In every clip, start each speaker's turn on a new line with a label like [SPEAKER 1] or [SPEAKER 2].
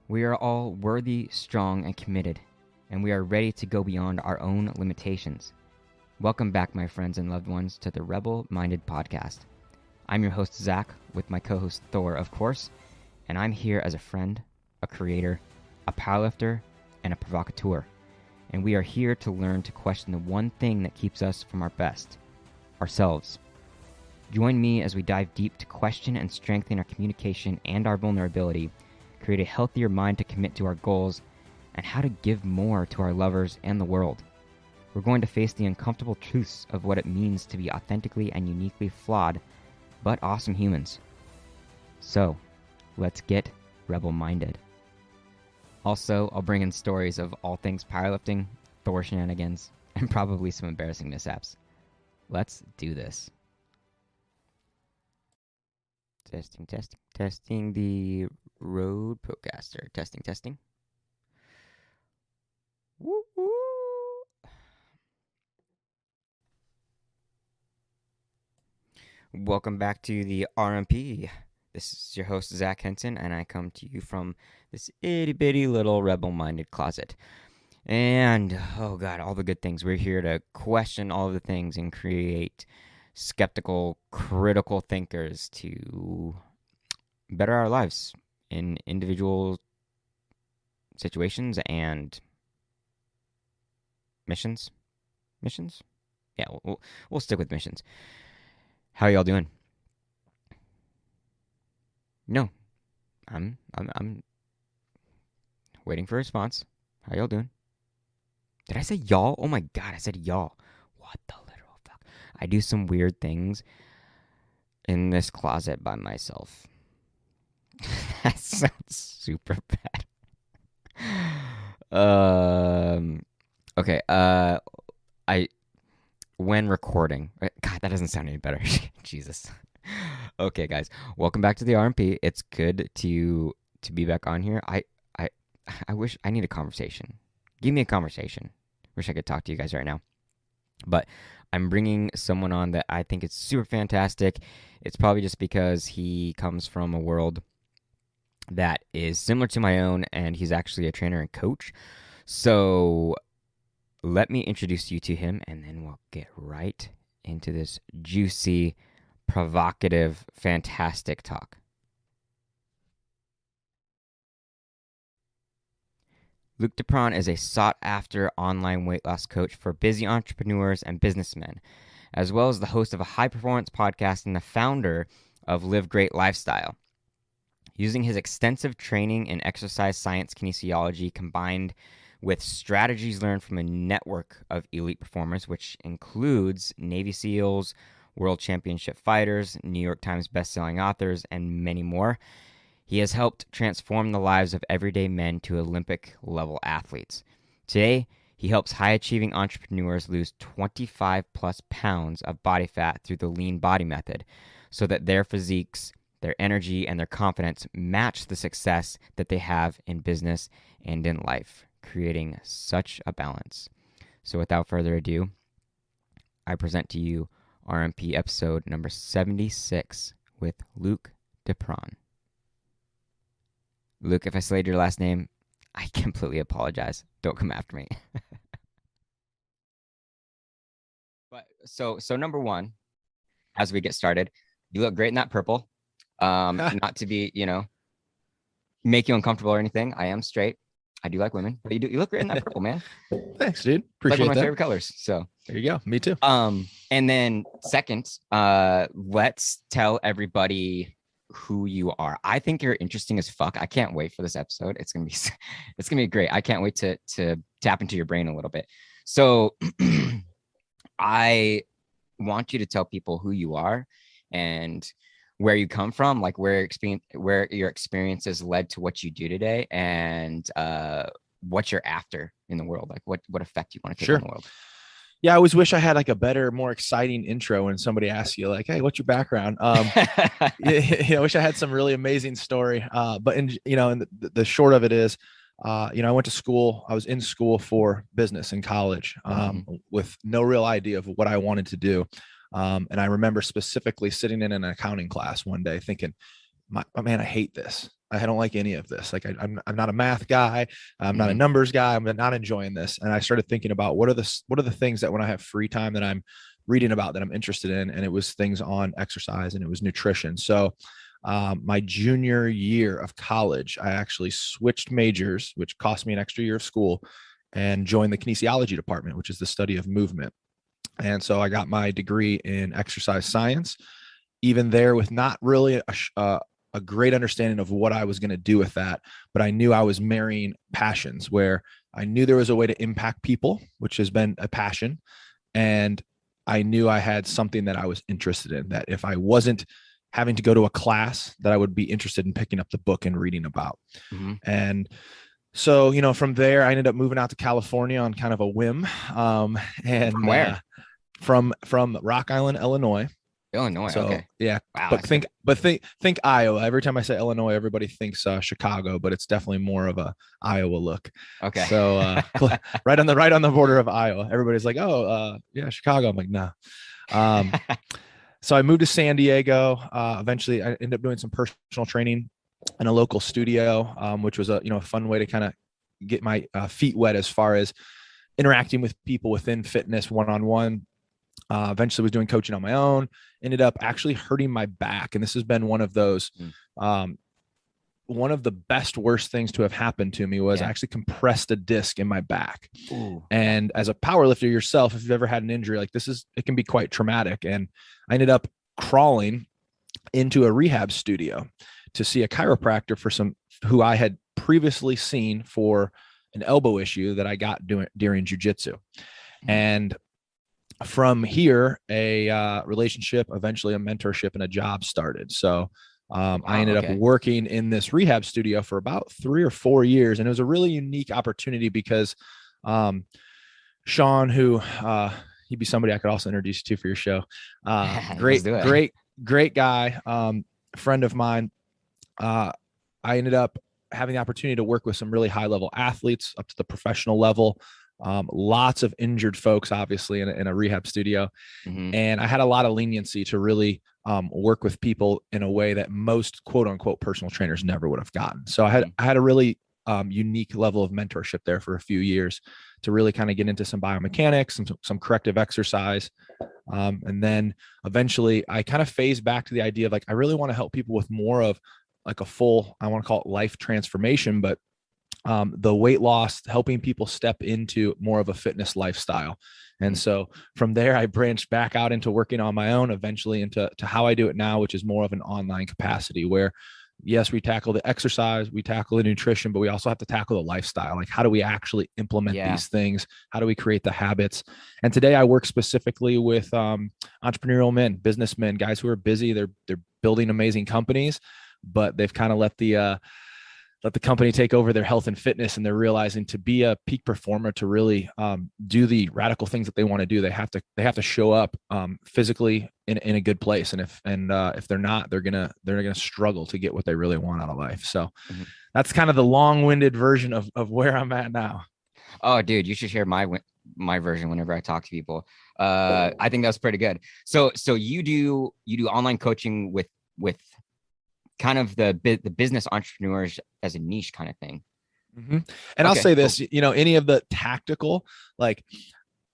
[SPEAKER 1] We are all worthy, strong, and committed, and we are ready to go beyond our own limitations. Welcome back, my friends and loved ones, to the Rebel Minded Podcast. I'm your host, Zach, with my co-host, Thor, of course, and I'm here as a friend, a creator, a powerlifter, and a provocateur. And we are here to learn to question the one thing that keeps us from our best, ourselves. Join me as we dive deep to question and strengthen our communication and our vulnerability, create a healthier mind to commit to our goals, and how to give more to our lovers and the world. We're going to face the uncomfortable truths of what it means to be authentically and uniquely flawed, but awesome humans. So, let's get rebel-minded. Also, I'll bring in stories of all things powerlifting, Thor shenanigans, and probably some embarrassing mishaps. Let's do this. Testing the Rode Procaster. Testing. Woo woo. Welcome back to the RMP. This is your host, Zach Henson, and I come to you from this itty-bitty little rebel-minded closet. And, oh God, all the good things. We're here to question all of the things and create skeptical, critical thinkers to better our lives in individual situations and missions. Yeah, we'll stick with missions. How y'all doing? No, I'm waiting for a response. How y'all doing? Did I say y'all? Oh my God, I said y'all. What the literal fuck? I do some weird things in this closet by myself. That sounds super bad. Okay. When recording. God, that doesn't sound any better. Jesus. Okay, guys. Welcome back to the RMP. It's good to be back on here. I wish I need a conversation. Give me a conversation. Wish I could talk to you guys right now. But I'm bringing someone on that I think is super fantastic. It's probably just because he comes from a world that is similar to my own, and he's actually a trainer and coach. So let me introduce you to him, and then we'll get right into this juicy, provocative, fantastic talk. Luke DePron is a sought-after online weight loss coach for busy entrepreneurs and businessmen, as well as the host of a high-performance podcast and the founder of Live Great Lifestyle. Using his extensive training in exercise science kinesiology combined with strategies learned from a network of elite performers, which includes Navy SEALs, World Championship fighters, New York Times bestselling authors, and many more, he has helped transform the lives of everyday men to Olympic-level athletes. Today, he helps high-achieving entrepreneurs lose 25 plus pounds of body fat through the lean body method so that their physiques, their energy, and their confidence match the success that they have in business and in life, creating such a balance. So without further ado, I present to you RMP episode number 76 with Luke DePron. Luke, if I slayed your last name, I completely apologize. Don't come after me. But so number one, as we get started, you look great in that purple. Not to be, make you uncomfortable or anything. I am straight. I do like women, but you look great in that purple, man.
[SPEAKER 2] Thanks, dude.
[SPEAKER 1] Like
[SPEAKER 2] Appreciate
[SPEAKER 1] one of my
[SPEAKER 2] that.
[SPEAKER 1] favorite colors. So
[SPEAKER 2] There you go. Me too.
[SPEAKER 1] and then second, let's tell everybody who you are. I think you're interesting as fuck. I can't wait for this episode. It's gonna be great. I can't wait to tap into your brain a little bit. So I want you to tell people who you are and where you come from, like where your experiences led to what you do today, and what you're after in the world, like what effect you want to take on the world.
[SPEAKER 2] Yeah, I always wish I had like a better, more exciting intro when somebody asks you like, "Hey, what's your background?" I wish I had some really amazing story. But in the short of it is, I went to school. I was in school for business in college, with no real idea of what I wanted to do. And I remember specifically sitting in an accounting class one day thinking, man, I hate this. I don't like any of this. Like I'm not a math guy. I'm not a
[SPEAKER 1] Mhm.
[SPEAKER 2] numbers guy. I'm not enjoying this. And I started thinking about what are the things that when I have free time that I'm reading about that I'm interested in. And it was things on exercise and it was nutrition. So my junior year of college, I actually switched majors, which cost me an extra year of school, and joined the kinesiology department, which is the study of movement. And so I got my degree in exercise science, even there with not really a great understanding of what I was going to do with that. But I knew I was marrying passions where I knew there was a way to impact people, which has been a passion. And I knew I had something that I was interested in, that if I wasn't having to go to a class, that I would be interested in picking up the book and reading about.
[SPEAKER 1] Mhm.
[SPEAKER 2] And so, from there, I ended up moving out to California on kind of a whim.
[SPEAKER 1] From
[SPEAKER 2] And
[SPEAKER 1] where?
[SPEAKER 2] from Rock Island, Illinois.
[SPEAKER 1] Illinois.
[SPEAKER 2] So
[SPEAKER 1] Okay.
[SPEAKER 2] yeah,
[SPEAKER 1] Wow,
[SPEAKER 2] but
[SPEAKER 1] that's good.
[SPEAKER 2] think Iowa. Every time I say Illinois, everybody thinks Chicago, but it's definitely more of a Iowa look.
[SPEAKER 1] Okay.
[SPEAKER 2] So right on the border of Iowa. Everybody's like, oh, yeah, Chicago. I'm like, no. Um, so I moved to San Diego. Eventually, I ended up doing some personal training in a local studio, which was a fun way to kind of get my feet wet as far as interacting with people within fitness one on one. Eventually was doing coaching on my own, ended up actually hurting my back. And this has been one of those,
[SPEAKER 1] Mm.
[SPEAKER 2] one of the best, worst things to have happened to me was I
[SPEAKER 1] Yeah.
[SPEAKER 2] actually compressed a disc in my back.
[SPEAKER 1] Ooh. Yeah.
[SPEAKER 2] And as a power lifter yourself, if you've ever had an injury, like it can be quite traumatic. And I ended up crawling into a rehab studio to see a chiropractor who I had previously seen for an elbow issue that I got during jujitsu.
[SPEAKER 1] Mm.
[SPEAKER 2] And from here, a relationship, eventually a mentorship, and a job started. So I
[SPEAKER 1] Wow.
[SPEAKER 2] ended up
[SPEAKER 1] Okay.
[SPEAKER 2] working in this rehab studio for about 3 or 4 years, and it was a really unique opportunity because Sean, who he'd be somebody I could also introduce you to for your show.
[SPEAKER 1] Let's
[SPEAKER 2] Great,
[SPEAKER 1] do it.
[SPEAKER 2] great, great guy, friend of mine. I ended up having the opportunity to work with some really high level athletes up to the professional level. Lots of injured folks, obviously, in a rehab studio.
[SPEAKER 1] Hmm.
[SPEAKER 2] And I had a lot of leniency to really work with people in a way that most quote unquote personal trainers never would have gotten. So I had a really unique level of mentorship there for a few years to really kind of get into some biomechanics, some corrective exercise. And then eventually I kind of phased back to the idea of like, I really want to help people with more of like a full, I want to call it life transformation, but the weight loss, helping people step into more of a fitness lifestyle. And so from there, I branched back out into working on my own, eventually into how I do it now, which is more of an online capacity where, yes, we tackle the exercise, we tackle the nutrition, but we also have to tackle the lifestyle. Like, how do we actually implement
[SPEAKER 1] Yeah.
[SPEAKER 2] these things? How do we create the habits? And today I work specifically with entrepreneurial men, businessmen, guys who are busy. They're building amazing companies, but they've kind of let the company take over their health and fitness, and they're realizing to be a peak performer, to really do the radical things that they want to do, they have to show up physically in a good place. And if they're not, they're gonna struggle to get what they really want out of life. So
[SPEAKER 1] Hmm.
[SPEAKER 2] that's kind of the long-winded version of where I'm at now.
[SPEAKER 1] Oh, dude, you should share my version whenever I talk to people. I think that's pretty good. So you do online coaching with kind of the business entrepreneurs as a niche kind of thing.
[SPEAKER 2] Mm-hmm. And I'll
[SPEAKER 1] Okay,
[SPEAKER 2] say
[SPEAKER 1] cool.
[SPEAKER 2] this, any of the tactical, like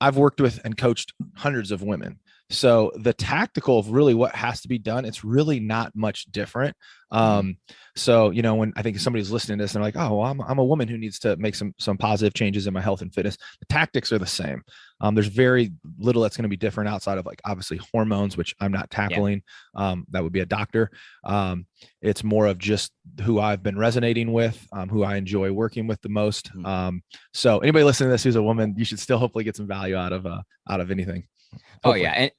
[SPEAKER 2] I've worked with and coached hundreds of women. So the tactical of really what has to be done, it's really not much different.
[SPEAKER 1] Hmm.
[SPEAKER 2] So, when I think somebody's listening to this, and they're like, oh, well, I'm a woman who needs to make some positive changes in my health and fitness. The tactics are the same. There's very little that's going to be different outside of like obviously hormones, which I'm not
[SPEAKER 1] Yeah.
[SPEAKER 2] tackling. That would be a doctor. It's more of just who I've been resonating with, who I enjoy working with the most.
[SPEAKER 1] Mhm.
[SPEAKER 2] So anybody listening to this who's a woman, you should still hopefully get some value out of anything.
[SPEAKER 1] Oh
[SPEAKER 2] Hopefully.
[SPEAKER 1] yeah, and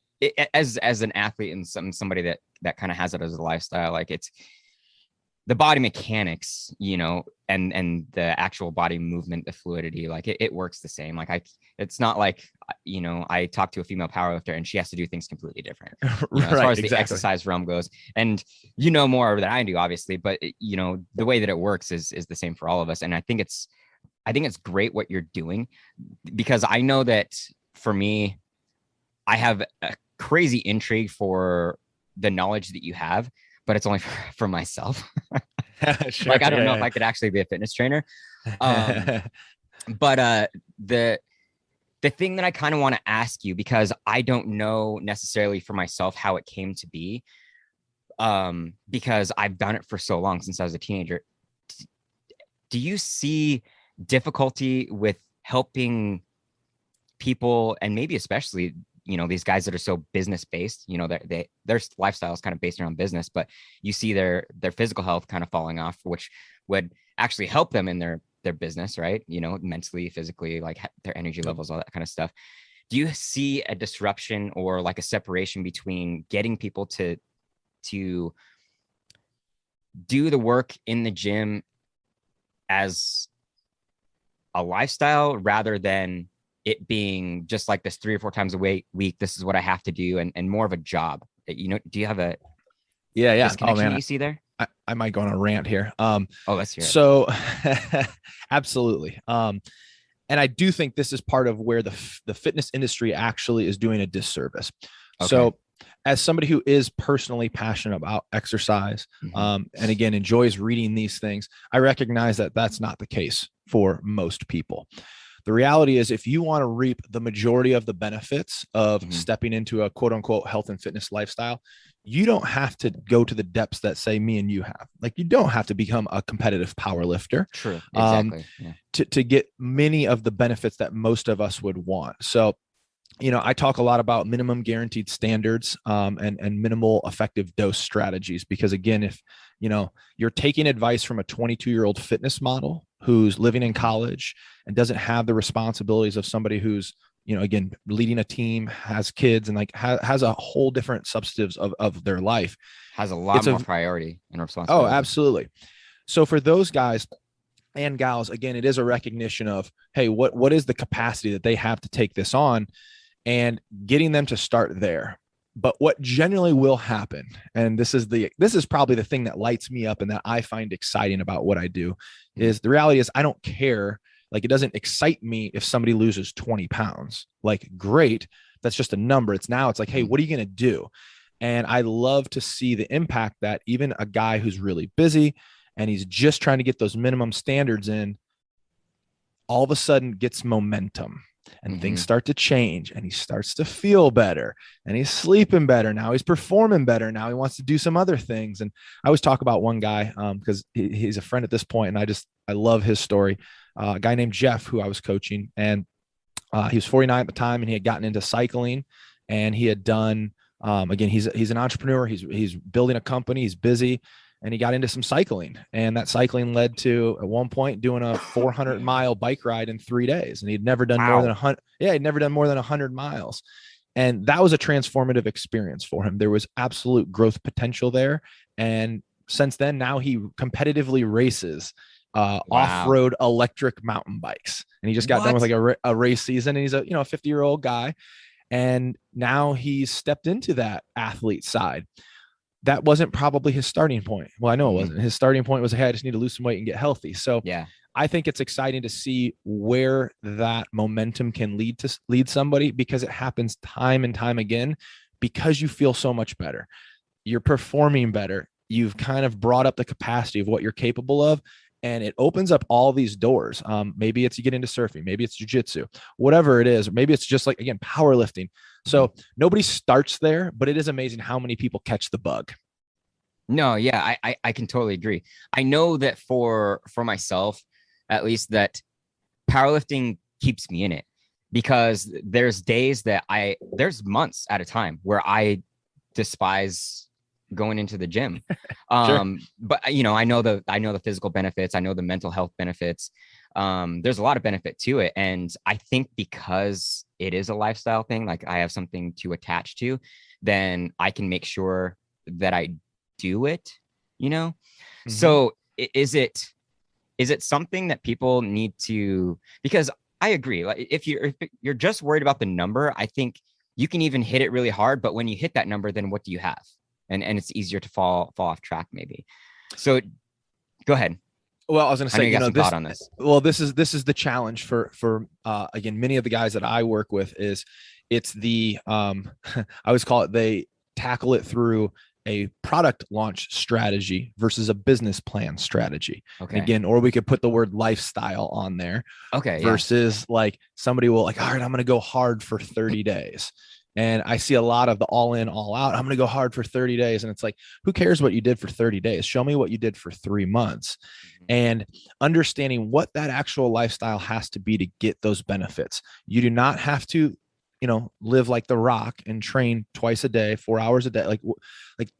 [SPEAKER 1] as an athlete and somebody that kind of has it as a lifestyle, like it's the body mechanics, and the actual body movement, the fluidity, like it works the same. Like it's not like, I talk to a female powerlifter and she has to do things completely different, as far
[SPEAKER 2] Right.
[SPEAKER 1] as the
[SPEAKER 2] Exactly.
[SPEAKER 1] exercise realm goes. And more than I do, obviously, but the way that it works is the same for all of us. And I think it's great what you're doing, because I know that for me, I have a crazy intrigue for the knowledge that you have, but it's only for myself.
[SPEAKER 2] Sure.
[SPEAKER 1] Like, I don't know if
[SPEAKER 2] Yeah.
[SPEAKER 1] I could actually be a fitness trainer. Um,
[SPEAKER 2] Yeah.
[SPEAKER 1] but the thing that I kind of want to ask you, because I don't know necessarily for myself how it came to be, because I've done it for so long since I was a teenager. Do you see difficulty with helping people, and maybe especially, these guys that are so business based, their lifestyle is kind of based around business, but you see their physical health kind of falling off, which would actually help them in their business, right? Mentally, physically, like their energy levels, all that kind of stuff. Do you see a disruption or like a separation between getting people to do the work in the gym as a lifestyle rather than it being just like this 3 or 4 times a week? This is what I have to do, and more of a job. Do you have a
[SPEAKER 2] Yeah. Yeah. Oh
[SPEAKER 1] disconnection that
[SPEAKER 2] man,
[SPEAKER 1] you see there?
[SPEAKER 2] I might go on a rant here.
[SPEAKER 1] Oh, let's hear it.
[SPEAKER 2] So absolutely. And I do think this is part of where the fitness industry actually is doing a disservice.
[SPEAKER 1] Okay.
[SPEAKER 2] So, as somebody who is personally passionate about exercise, and again enjoys reading these things, I recognize that that's not the case for most people. The reality is, if you want to reap the majority of the benefits of stepping into a quote unquote health and fitness lifestyle, you don't have to go to the depths that say me and you have. Like, you don't have to become a competitive power lifter.
[SPEAKER 1] True. Exactly. Yeah.
[SPEAKER 2] To get many of the benefits that most of us would want. So, I talk a lot about minimum guaranteed standards, and minimal effective dose strategies, because again, if you're taking advice from a 22-year-old fitness model who's living in college and doesn't have the responsibilities of somebody who's again leading a team, has kids, and like has a whole different substantives of their life,
[SPEAKER 1] has a lot more priority and responsibility.
[SPEAKER 2] Oh, absolutely. So for those guys and gals, again, it is a recognition of, hey, what is the capacity that they have to take this on, and getting them to start there. But what generally will happen, and this is probably the thing that lights me up and that I find exciting about what I do, is the reality is I don't care. Like, it doesn't excite me if somebody loses 20 pounds. Like, great. That's just a number. It's like, hey, what are you going to do? And I love to see the impact that even a guy who's really busy and he's just trying to get those minimum standards in, all of a sudden gets momentum. And things start to change, and he starts to feel better, and he's sleeping better. Now he's performing better. Now he wants to do some other things. And I always talk about one guy, because he's a friend at this point, and I love his story. A guy named Jeff, who I was coaching, and he was 49 at the time, and he had gotten into cycling, and he had done, again, he's an entrepreneur. He's building a company. He's busy. And he got into some cycling, and that cycling led to at one point doing a 400-mile bike ride in 3 days. And he'd never done more than 100. Yeah. He'd never done more than 100 miles. And that was a transformative experience for him. There was absolute growth potential there. And since then, now he competitively races off-road electric mountain bikes. And he just got done with like a race season, and he's a 50-year-old guy. And now he's stepped into that athlete side. That wasn't probably his starting point. Well, I know it wasn't. His starting point was, hey, I just need to lose some weight and get healthy. So yeah, I think it's exciting to see where that momentum can lead somebody, because it happens time and time again, because you feel so much better. You're performing better. You've kind of brought up the capacity of what you're capable of, and it opens up all these doors. Maybe it's you get into surfing, maybe it's jujitsu, whatever it is. Maybe it's just like, again, powerlifting. So nobody starts there, but it is amazing how many people catch the bug.
[SPEAKER 1] No, yeah, I can totally agree. I know that for myself, at least, that powerlifting keeps me in it, because there's days there's months at a time where I despise going into the gym.
[SPEAKER 2] Sure.
[SPEAKER 1] But I know the physical benefits, I know the mental health benefits. There's a lot of benefit to it. And I think because it is a lifestyle thing, like I have something to attach to, then I can make sure that I do it, So is it something that people need to, because I agree, like if you're just worried about the number, I think you can even hit it really hard, but when you hit that number, then what do you have? And it's easier to fall off track, maybe. So go ahead.
[SPEAKER 2] Well, I was going to say,
[SPEAKER 1] thought on this.
[SPEAKER 2] Well, this is the challenge for again, many of the guys that I work with is it's the I always call it, they tackle it through a product launch strategy versus a business plan strategy.
[SPEAKER 1] Okay.
[SPEAKER 2] And again, or we could put the word lifestyle on there.
[SPEAKER 1] Okay.
[SPEAKER 2] Versus like somebody will like, all right, I'm going to go hard for 30 days. And I see a lot of the all in, all out. I'm going to go hard for 30 days. And it's like, who cares what you did for 30 days? Show me what you did for 3 months. And understanding what that actual lifestyle has to be to get those benefits. You do not have to, live like The Rock and train twice a day, 4 hours a day. Like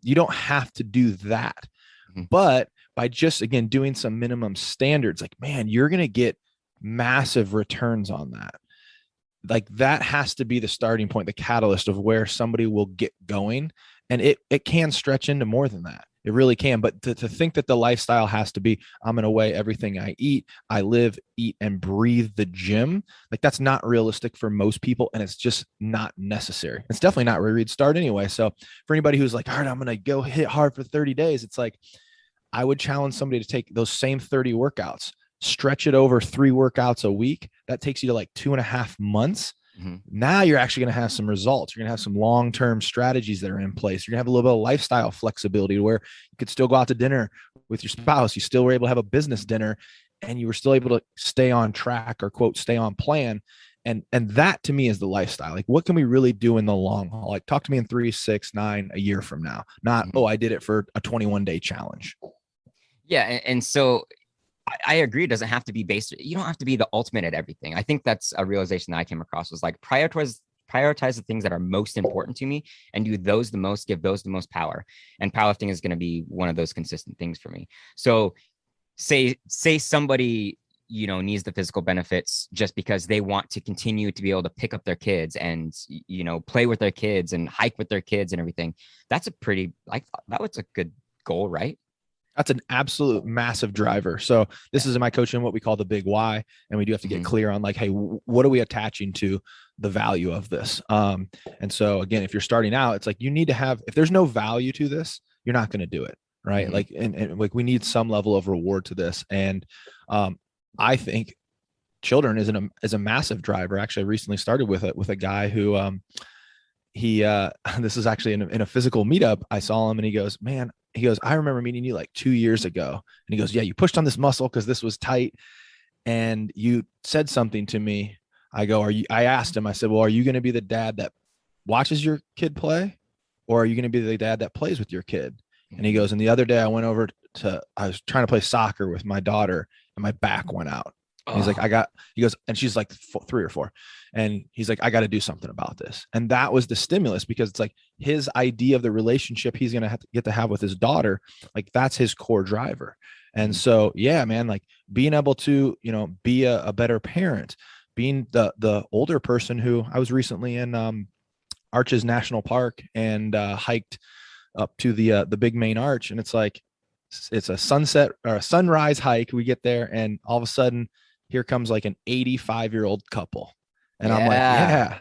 [SPEAKER 2] you don't have to do that.
[SPEAKER 1] Mm-hmm.
[SPEAKER 2] But by just, again, doing some minimum standards, like, man, you're going to get massive returns on that. Like that has to be the starting point, the catalyst of where somebody will get going. And it can stretch into more than that. It really can. But to think that the lifestyle has to be, I'm going to weigh everything I eat, I live, eat, and breathe the gym. Like that's not realistic for most people. And it's just not necessary. It's definitely not where we'd start anyway. So for anybody who's like, all right, I'm going to go hit hard for 30 days. It's like, I would challenge somebody to take those same 30 workouts, stretch it over 3 workouts a week. That takes you to like 2.5 months.
[SPEAKER 1] Mm-hmm.
[SPEAKER 2] Now you're actually going to have some results. You're going to have some long-term strategies that are in place. You're going to have a little bit of lifestyle flexibility where you could still go out to dinner with your spouse. You still were able to have a business dinner and you were still able to stay on track or quote, stay on plan. And that to me is the lifestyle. Like what can we really do in the long haul? Like talk to me in 3, 6, 9, a year from now, not,
[SPEAKER 1] Mm-hmm.
[SPEAKER 2] oh, I did it for a 21-day challenge.
[SPEAKER 1] Yeah. And so I agree. It doesn't have to be based. You don't have to be the ultimate at everything. I think that's a realization that I came across was like prioritize the things that are most important to me and do those the most, give those the most power. And powerlifting is going to be one of those consistent things for me. So say somebody, needs the physical benefits just because they want to continue to be able to pick up their kids and, play with their kids and hike with their kids and everything. That's a pretty, like, that was a good goal, right?
[SPEAKER 2] That's an absolute massive driver. So this is in my coaching, what we call the big why. And we do have to get clear on like, hey, what are we attaching to the value of this? And so again, if you're starting out, it's like, you need to have, if there's no value to this, you're not going to do it. Right. Like, and like, we need some level of reward to this. And I think children is a massive driver. Actually, I recently started with a guy who, this is actually in a physical meetup. I saw him and he goes, man, I remember meeting you like 2 years ago. And he goes, yeah, you pushed on this muscle because this was tight. And you said something to me. I asked him, I said, well, are you going to be the dad that watches your kid play? Or are you going to be the dad that plays with your kid? And he goes, and the other day I was trying to play soccer with my daughter and my back went out. And he's like, he goes, and she's like 3 or 4. And he's like, I got to do something about this. And that was the stimulus because it's like his idea of the relationship he's going to have to get to have with his daughter. Like that's his core driver. And so, yeah, man, like being able to, be a better parent, being the older person who I was recently in Arches National Park and hiked up to the big main arch. And it's like, it's a sunset or a sunrise hike. We get there and all of a sudden, here comes like an 85-year-old couple. And I'm like, yeah,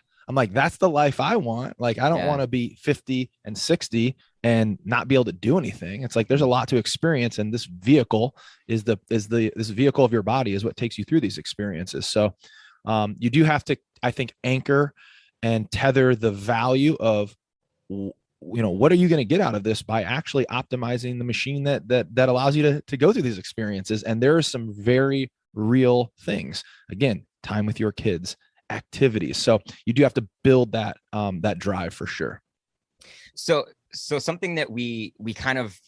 [SPEAKER 2] that's the life I want. Like, I don't want to be 50 and 60 and not be able to do anything. It's like, there's a lot to experience. And this vehicle this vehicle of your body is what takes you through these experiences. So you do have to, I think, anchor and tether the value of, what are you going to get out of this by actually optimizing the machine that allows you to go through these experiences. And there are some very real things, again, time with your kids, activities. So you do have to build that drive for sure.
[SPEAKER 1] So something that we kind of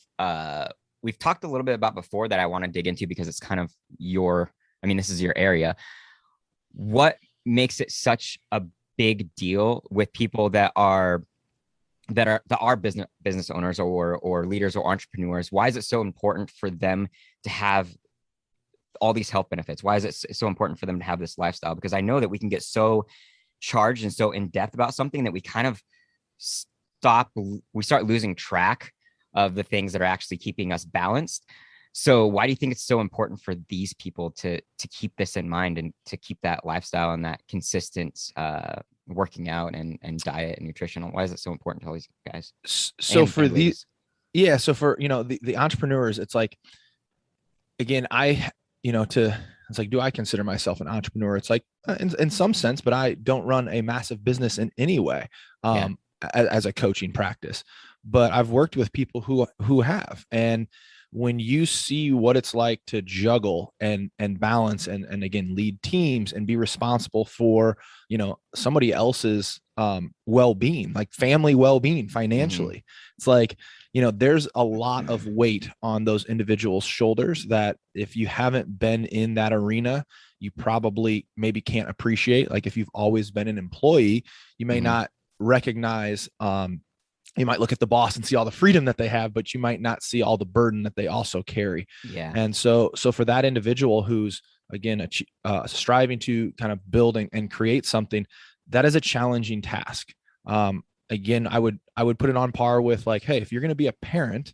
[SPEAKER 1] we've talked a little bit about before that I want to dig into because it's kind of this is your area. What makes it such a big deal with people that are business owners or leaders or entrepreneurs? Why is it so important for them to have all these health benefits? Why is it so important for them to have this lifestyle? Because I know that we can get so charged and so in depth about something that we kind of start losing track of the things that are actually keeping us balanced. So why do you think it's so important for these people to keep this in mind and to keep that lifestyle and that consistent working out and diet and nutrition? Why is it so important to all these guys?
[SPEAKER 2] So for the entrepreneurs, it's like, again, it's like, do I consider myself an entrepreneur? It's like in some sense, but I don't run a massive business in any way as a coaching practice. but I've worked with people who have. And when you see what it's like to juggle and balance and again lead teams and be responsible for, somebody else's well-being, like family well-being financially, it's like, there's a lot of weight on those individuals' shoulders that if you haven't been in that arena, you probably maybe can't appreciate. Like if you've always been an employee, you may not recognize, you might look at the boss and see all the freedom that they have, but you might not see all the burden that they also carry.
[SPEAKER 1] Yeah.
[SPEAKER 2] And so for that individual who's again striving to kind of build and create something, that is a challenging task. Again, I would put it on par with like, hey, if you're going to be a parent,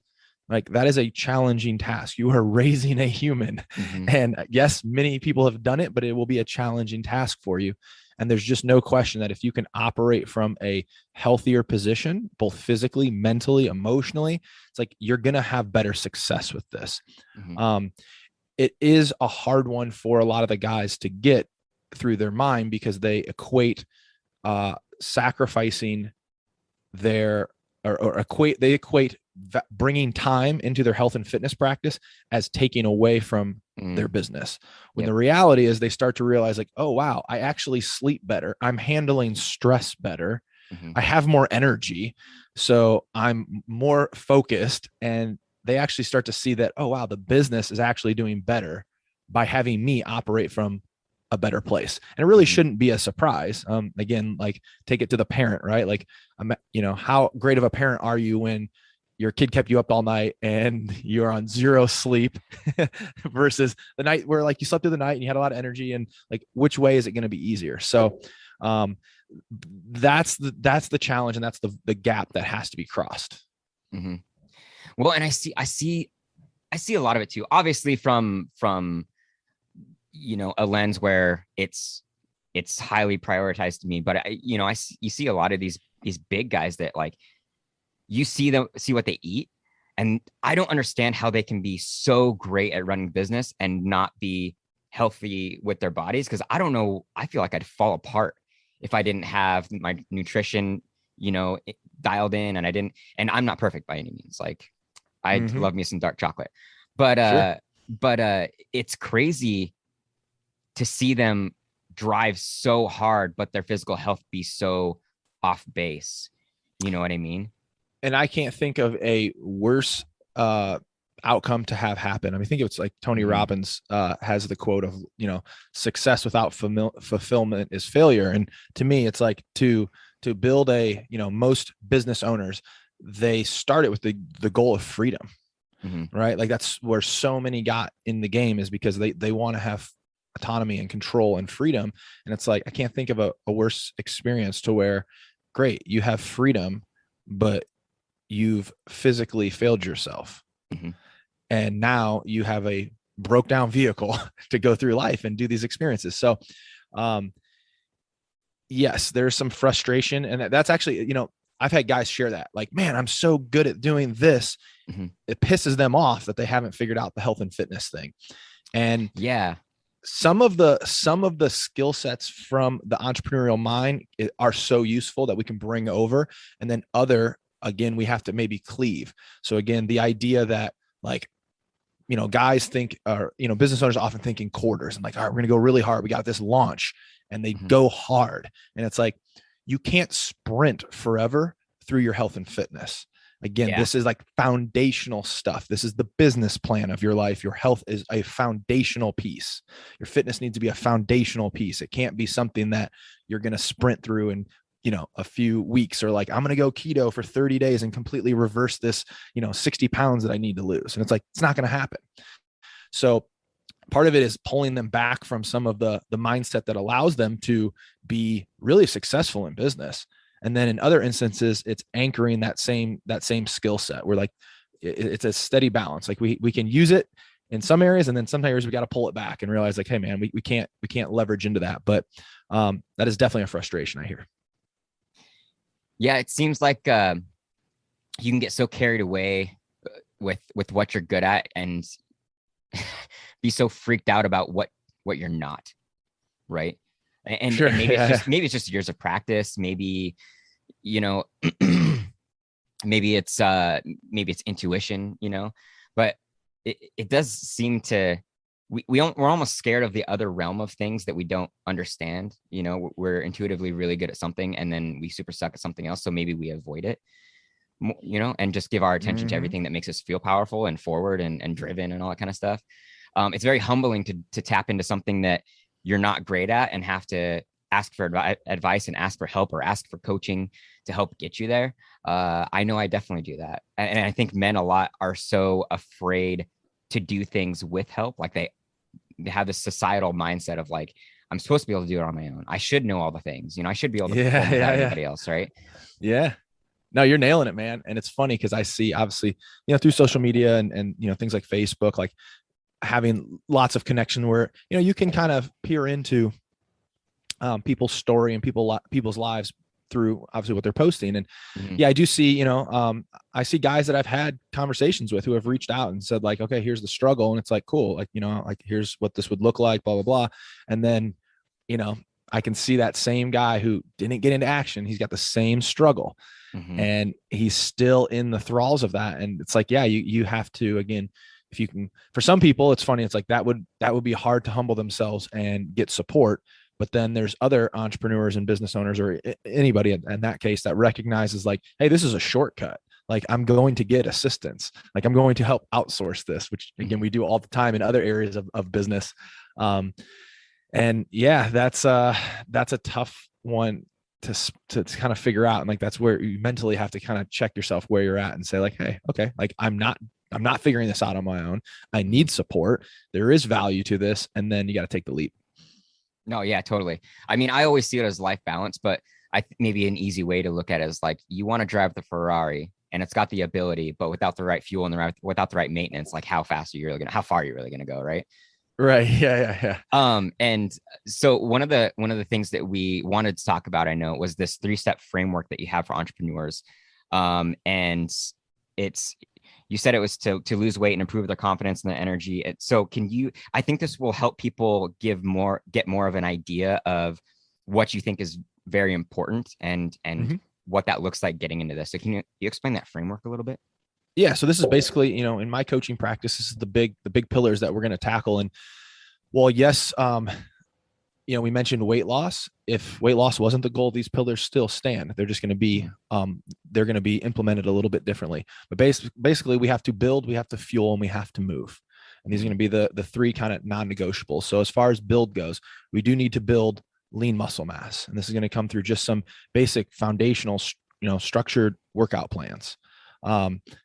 [SPEAKER 2] like that is a challenging task. You are raising a human, and yes, many people have done it, but it will be a challenging task for you. And there's just no question that if you can operate from a healthier position, both physically, mentally, emotionally, it's like you're going to have better success with this. It is a hard one for a lot of the guys to get through their mind because they equate sacrificing their or equate bringing time into their health and fitness practice as taking away from their business. When the reality is they start to realize like, oh, wow, I actually sleep better. I'm handling stress better. I have more energy. So I'm more focused, and they actually start to see that, oh, wow, the business is actually doing better by having me operate from a better place. And it really shouldn't be a surprise. Again, like take it to the parent, right? Like, how great of a parent are you when your kid kept you up all night and you're on zero sleep versus the night where like you slept through the night and you had a lot of energy, and like, which way is it going to be easier? So, that's the challenge, and that's the gap that has to be crossed.
[SPEAKER 1] Well, and I see a lot of it too, obviously from a lens where it's highly prioritized to me, but you see a lot of these big guys that like you see what they eat, and I don't understand how they can be so great at running business and not be healthy with their bodies, because I don't know, I feel like I'd fall apart if I didn't have my nutrition dialed in, and I'm not perfect by any means. Like I love me some dark chocolate, but it's crazy to see them drive so hard, but their physical health be so off base. You know what I mean?
[SPEAKER 2] And I can't think of a worse outcome to have happen. I mean, I think it's like Tony Robbins has the quote of, success without fulfillment is failure. And to me, it's like to build most business owners, they start it with the goal of freedom, right? Like that's where so many got in the game, is because they want to have autonomy and control and freedom. And it's like, I can't think of a worse experience to where, great, you have freedom, but you've physically failed yourself. And now you have a broke down vehicle to go through life and do these experiences. So, yes, there's some frustration. And that's actually, I've had guys share that, like, man, I'm so good at doing this. It pisses them off that they haven't figured out the health and fitness thing. And some of the skill sets from the entrepreneurial mind are so useful that we can bring over. And then again, we have to maybe cleave. So again, the idea that like, guys think, or, business owners often think in quarters and like, all right, we're going to go really hard. We got this launch, and they go hard. And it's like, you can't sprint forever through your health and fitness. Again, this is like foundational stuff. This is the business plan of your life. Your health is a foundational piece. Your fitness needs to be a foundational piece. It can't be something that you're going to sprint through in, a few weeks, or like, I'm going to go keto for 30 days and completely reverse this, 60 pounds that I need to lose. And it's like, it's not going to happen. So part of it is pulling them back from some of the mindset that allows them to be really successful in business. And then in other instances, it's anchoring that same skill set. We're like, it's a steady balance. Like we can use it in some areas, and then some areas we got to pull it back and realize like, hey man, we can't leverage into that. But that is definitely a frustration I hear.
[SPEAKER 1] Yeah, it seems like you can get so carried away with what you're good at and be so freaked out about what you're not, right? And, and maybe it's just years of practice. Maybe maybe it's intuition, but it does seem to, we're almost scared of the other realm of things that we don't understand. We're intuitively really good at something, and then we super suck at something else, so maybe we avoid it, and just give our attention to
[SPEAKER 2] Mhm.
[SPEAKER 1] everything that makes us feel powerful and forward and driven and all that kind of stuff. It's very humbling to tap into something that you're not great at and have to ask for advice and ask for help or ask for coaching to help get you there. I know I definitely do that. And I think men a lot are so afraid to do things with help. Like they have this societal mindset of like, I'm supposed to be able to do it on my own. I should know all the things, I should be able to
[SPEAKER 2] Yeah,
[SPEAKER 1] perform without
[SPEAKER 2] yeah, yeah,
[SPEAKER 1] anybody else. Right.
[SPEAKER 2] yeah. No, you're nailing it, man. And it's funny because I see, obviously, through social media and things like Facebook, like having lots of connection where you can kind of peer into people's story and people's lives through obviously what they're posting. And
[SPEAKER 1] Mm-hmm.
[SPEAKER 2] yeah, I do see, I see guys that I've had conversations with who have reached out and said like, okay, here's the struggle. And it's like, cool. Like, like here's what this would look like, blah, blah, blah. And then, you know, I can see that same guy who didn't get into action. He's got the same struggle
[SPEAKER 1] Mm-hmm.
[SPEAKER 2] and he's still in the thralls of that. And it's like, yeah, you have to, again, if you can, for some people, it's funny. It's like that would be hard to humble themselves and get support. But then there's other entrepreneurs and business owners or anybody in that case that recognizes like, hey, this is a shortcut. Like I'm going to get assistance. Like I'm going to help outsource this, which again,
[SPEAKER 1] Mm-hmm.
[SPEAKER 2] we do all the time in other areas of business. And yeah, that's a tough one to kind of figure out. And like, that's where you mentally have to kind of check yourself where you're at and say like, hey, okay, like I'm not figuring this out on my own. I
[SPEAKER 1] Mm-hmm.
[SPEAKER 2] need support. There is value to this. And then you got to take the leap.
[SPEAKER 1] No, yeah, totally. I mean, I always see it as life balance, but maybe an easy way to look at it is like you want to drive the Ferrari and it's got the ability, but without the right fuel and without the right maintenance, like how far are you really gonna go, right?
[SPEAKER 2] Right. Yeah. Yeah. Yeah.
[SPEAKER 1] And so one of the things that we wanted to talk about, I know, was this 3-step framework that you have for entrepreneurs. And it's you said it was to lose weight and improve their confidence and their energy. So I think this will help people get more of an idea of what you think is very important and
[SPEAKER 2] Mm-hmm.
[SPEAKER 1] what that looks like getting into this. So can you explain that framework a little bit?
[SPEAKER 2] Yeah. So this is basically, in my coaching practice, this is the big pillars that we're going to tackle. And well, yes, we mentioned weight loss. If weight loss wasn't the goal, these pillars still stand. They're just going to be, they're going to be implemented a little bit differently. But basically, we have to build, we have to fuel, and we have to move. And these are going to be the three kind of non-negotiables. So as far as build goes, we do need to build lean muscle mass, and this is going to come through just some basic foundational, structured workout plans.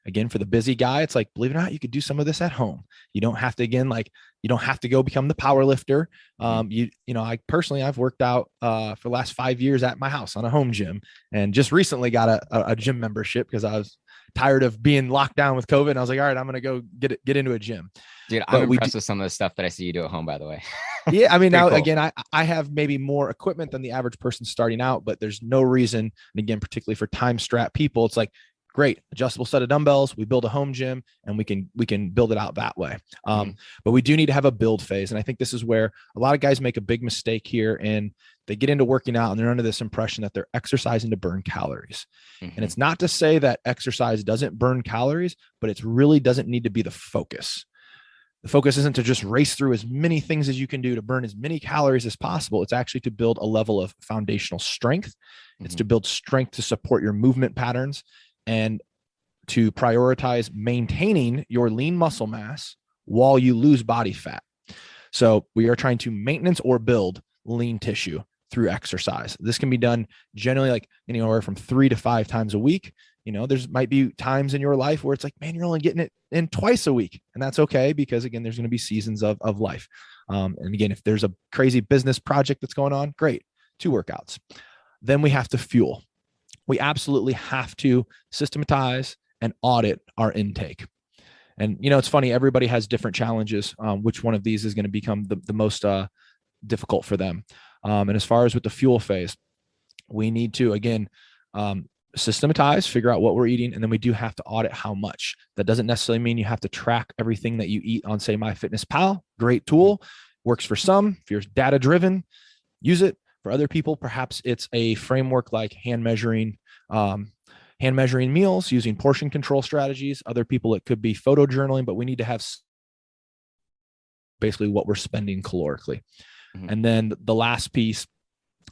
[SPEAKER 2] Again, for the busy guy, it's like, believe it or not, you could do some of this at home. You don't have to, again, like, you don't have to go become the power lifter.
[SPEAKER 1] Mm-hmm.
[SPEAKER 2] I personally, I've worked out for the last 5 years at my house on a home gym, and just recently got a gym membership because I was tired of being locked down with COVID. And I was like, all right, I'm going to go get into a gym.
[SPEAKER 1] Dude, I'm
[SPEAKER 2] But we do,
[SPEAKER 1] impressed with some of the stuff that I see you do at home, by the way.
[SPEAKER 2] yeah, I mean,
[SPEAKER 1] Pretty
[SPEAKER 2] now
[SPEAKER 1] cool.
[SPEAKER 2] again, I have maybe more equipment than the average person starting out, but there's no reason. And again, particularly for time strap people, it's like, great, adjustable set of dumbbells. We build a home gym and we can build it out that way.
[SPEAKER 1] Mm-hmm.
[SPEAKER 2] But we do need to have a build phase. And I think this is where a lot of guys make a big mistake here, and they get into working out and they're under this impression that they're exercising to burn calories. And
[SPEAKER 1] Mm-hmm.
[SPEAKER 2] it's not to say that exercise doesn't burn calories, but it really doesn't need to be the focus. The focus isn't to just race through as many things as you can do to burn as many calories as possible. It's actually to build a level of foundational strength. It's
[SPEAKER 1] Mm-hmm.
[SPEAKER 2] to build strength to support your movement patterns and to prioritize maintaining your lean muscle mass while you lose body fat. So we are trying to maintenance or build lean tissue through exercise. This can be done generally like anywhere from 3 to 5 times a week. There's might be times in your life where it's like, man, you're only getting it in twice a week. And that's okay, because again, there's going to be seasons of life. And again, if there's a crazy business project that's going on, great, 2 workouts. Then we have to fuel. We absolutely have to systematize and audit our intake. And, it's funny, everybody has different challenges. Which one of these is going to become the most difficult for them? And as far as with the fuel phase, we need to, again, systematize, figure out what we're eating, and then we do have to audit how much. That doesn't necessarily mean you have to track everything that you eat on, say, MyFitnessPal. Great tool, works for some. If you're data driven, use it. For other people, perhaps it's a framework like hand measuring, hand measuring meals, using portion control strategies. Other people, it could be photo journaling, but we need to have basically what we're spending calorically. Mm-hmm. And then the last piece,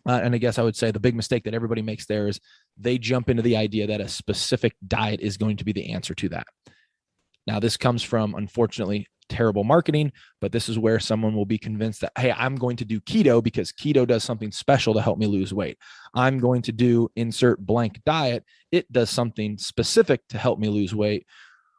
[SPEAKER 2] and I guess I would say the big mistake that everybody makes there is they jump into the idea that a specific diet is going to be the answer to that. Now, this comes from, unfortunately, terrible marketing, but this is where someone will be convinced that, hey, I'm going to do keto because keto does something special to help me lose weight. I'm going to do insert blank diet. It does something specific to help me lose weight.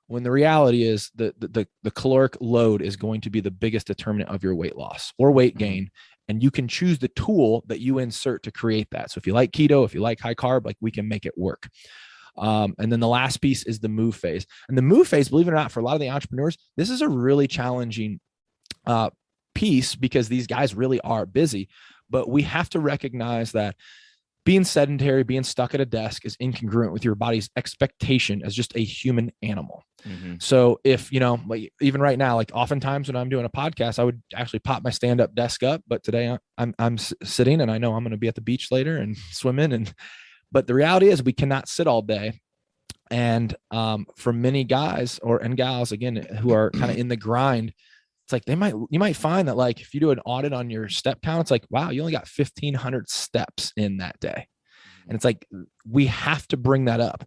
[SPEAKER 2] When the reality is the caloric load is going to be the biggest determinant of your weight loss or weight gain. And you can choose the tool that you insert to create that. So if you like keto, if you like high carb, like we can make it work. And then the last piece is the move phase. And the move phase, believe it or not, for a lot of the entrepreneurs, this is a really challenging piece because these guys really are busy. But we have to recognize that being sedentary, being stuck at a desk is incongruent with your body's expectation as just a human animal. Mm-hmm. So if, like even right now, like oftentimes when I'm doing a podcast, I would actually pop my stand-up desk up, but today I'm sitting and I know I'm going to be at the beach later and swimming. But the reality is we cannot sit all day. And for many guys and gals, again, who are kind of in the grind, it's like you might find that like if you do an audit on your step count, it's like, wow, you only got 1,500 steps in that day. And it's like, we have to bring that up.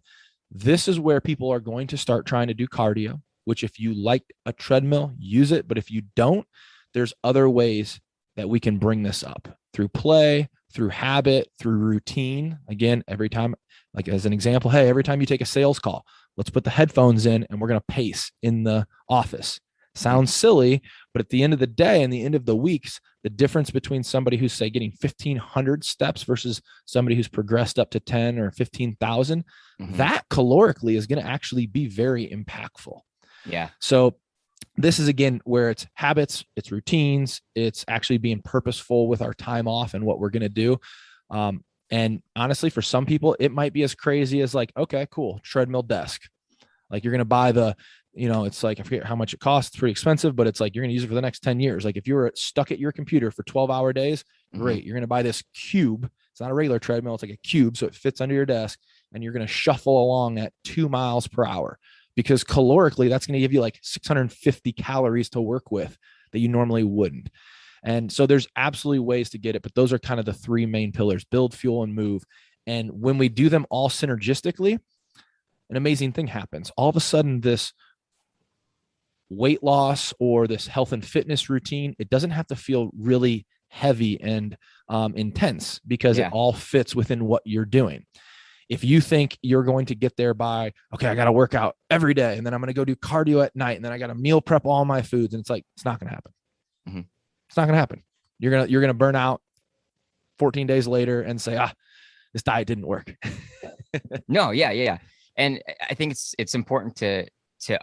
[SPEAKER 2] This is where people are going to start trying to do cardio, which if you like a treadmill, use it. But if you don't, there's other ways that we can bring this up through play, through habit, through routine. Again, every time, like as an example, hey, every time you take a sales call, let's put the headphones in and we're going to pace in the office. Sounds silly, but at the end of the day and the end of the weeks, the difference between somebody who's say getting 1,500 steps versus somebody who's progressed up to 10 or 15,000, that calorically is going to actually be very impactful.
[SPEAKER 1] Yeah.
[SPEAKER 2] So this is again where it's habits, it's routines, it's actually being purposeful with our time off and what we're going to do. And honestly, for some people, it might be as crazy as like, okay, cool, treadmill desk. Like you're going to buy it's like, I forget how much it costs. It's pretty expensive, but it's like, you're going to use it for the next 10 years. Like if you were stuck at your computer for 12-hour days, great. You're going to buy this cube. It's not a regular treadmill. It's like a cube. So it fits under your desk and you're going to shuffle along at 2 miles per hour because calorically, that's going to give you like 650 calories to work with that you normally wouldn't. And so there's absolutely ways to get it, but those are kind of the 3 main pillars: build, fuel, and move. And when we do them all synergistically, an amazing thing happens. All of a sudden, this weight loss or this health and fitness routine, it doesn't have to feel really heavy and intense because it all fits within what you're doing. If you think you're going to get there by, okay, I got to work out every day and then I'm going to go do cardio at night and then I got to meal prep all my foods, and it's like, it's not going to happen. It's not going to happen. You're going to burn out 14 days later and say, this diet didn't work.
[SPEAKER 1] No. Yeah. And I think it's important to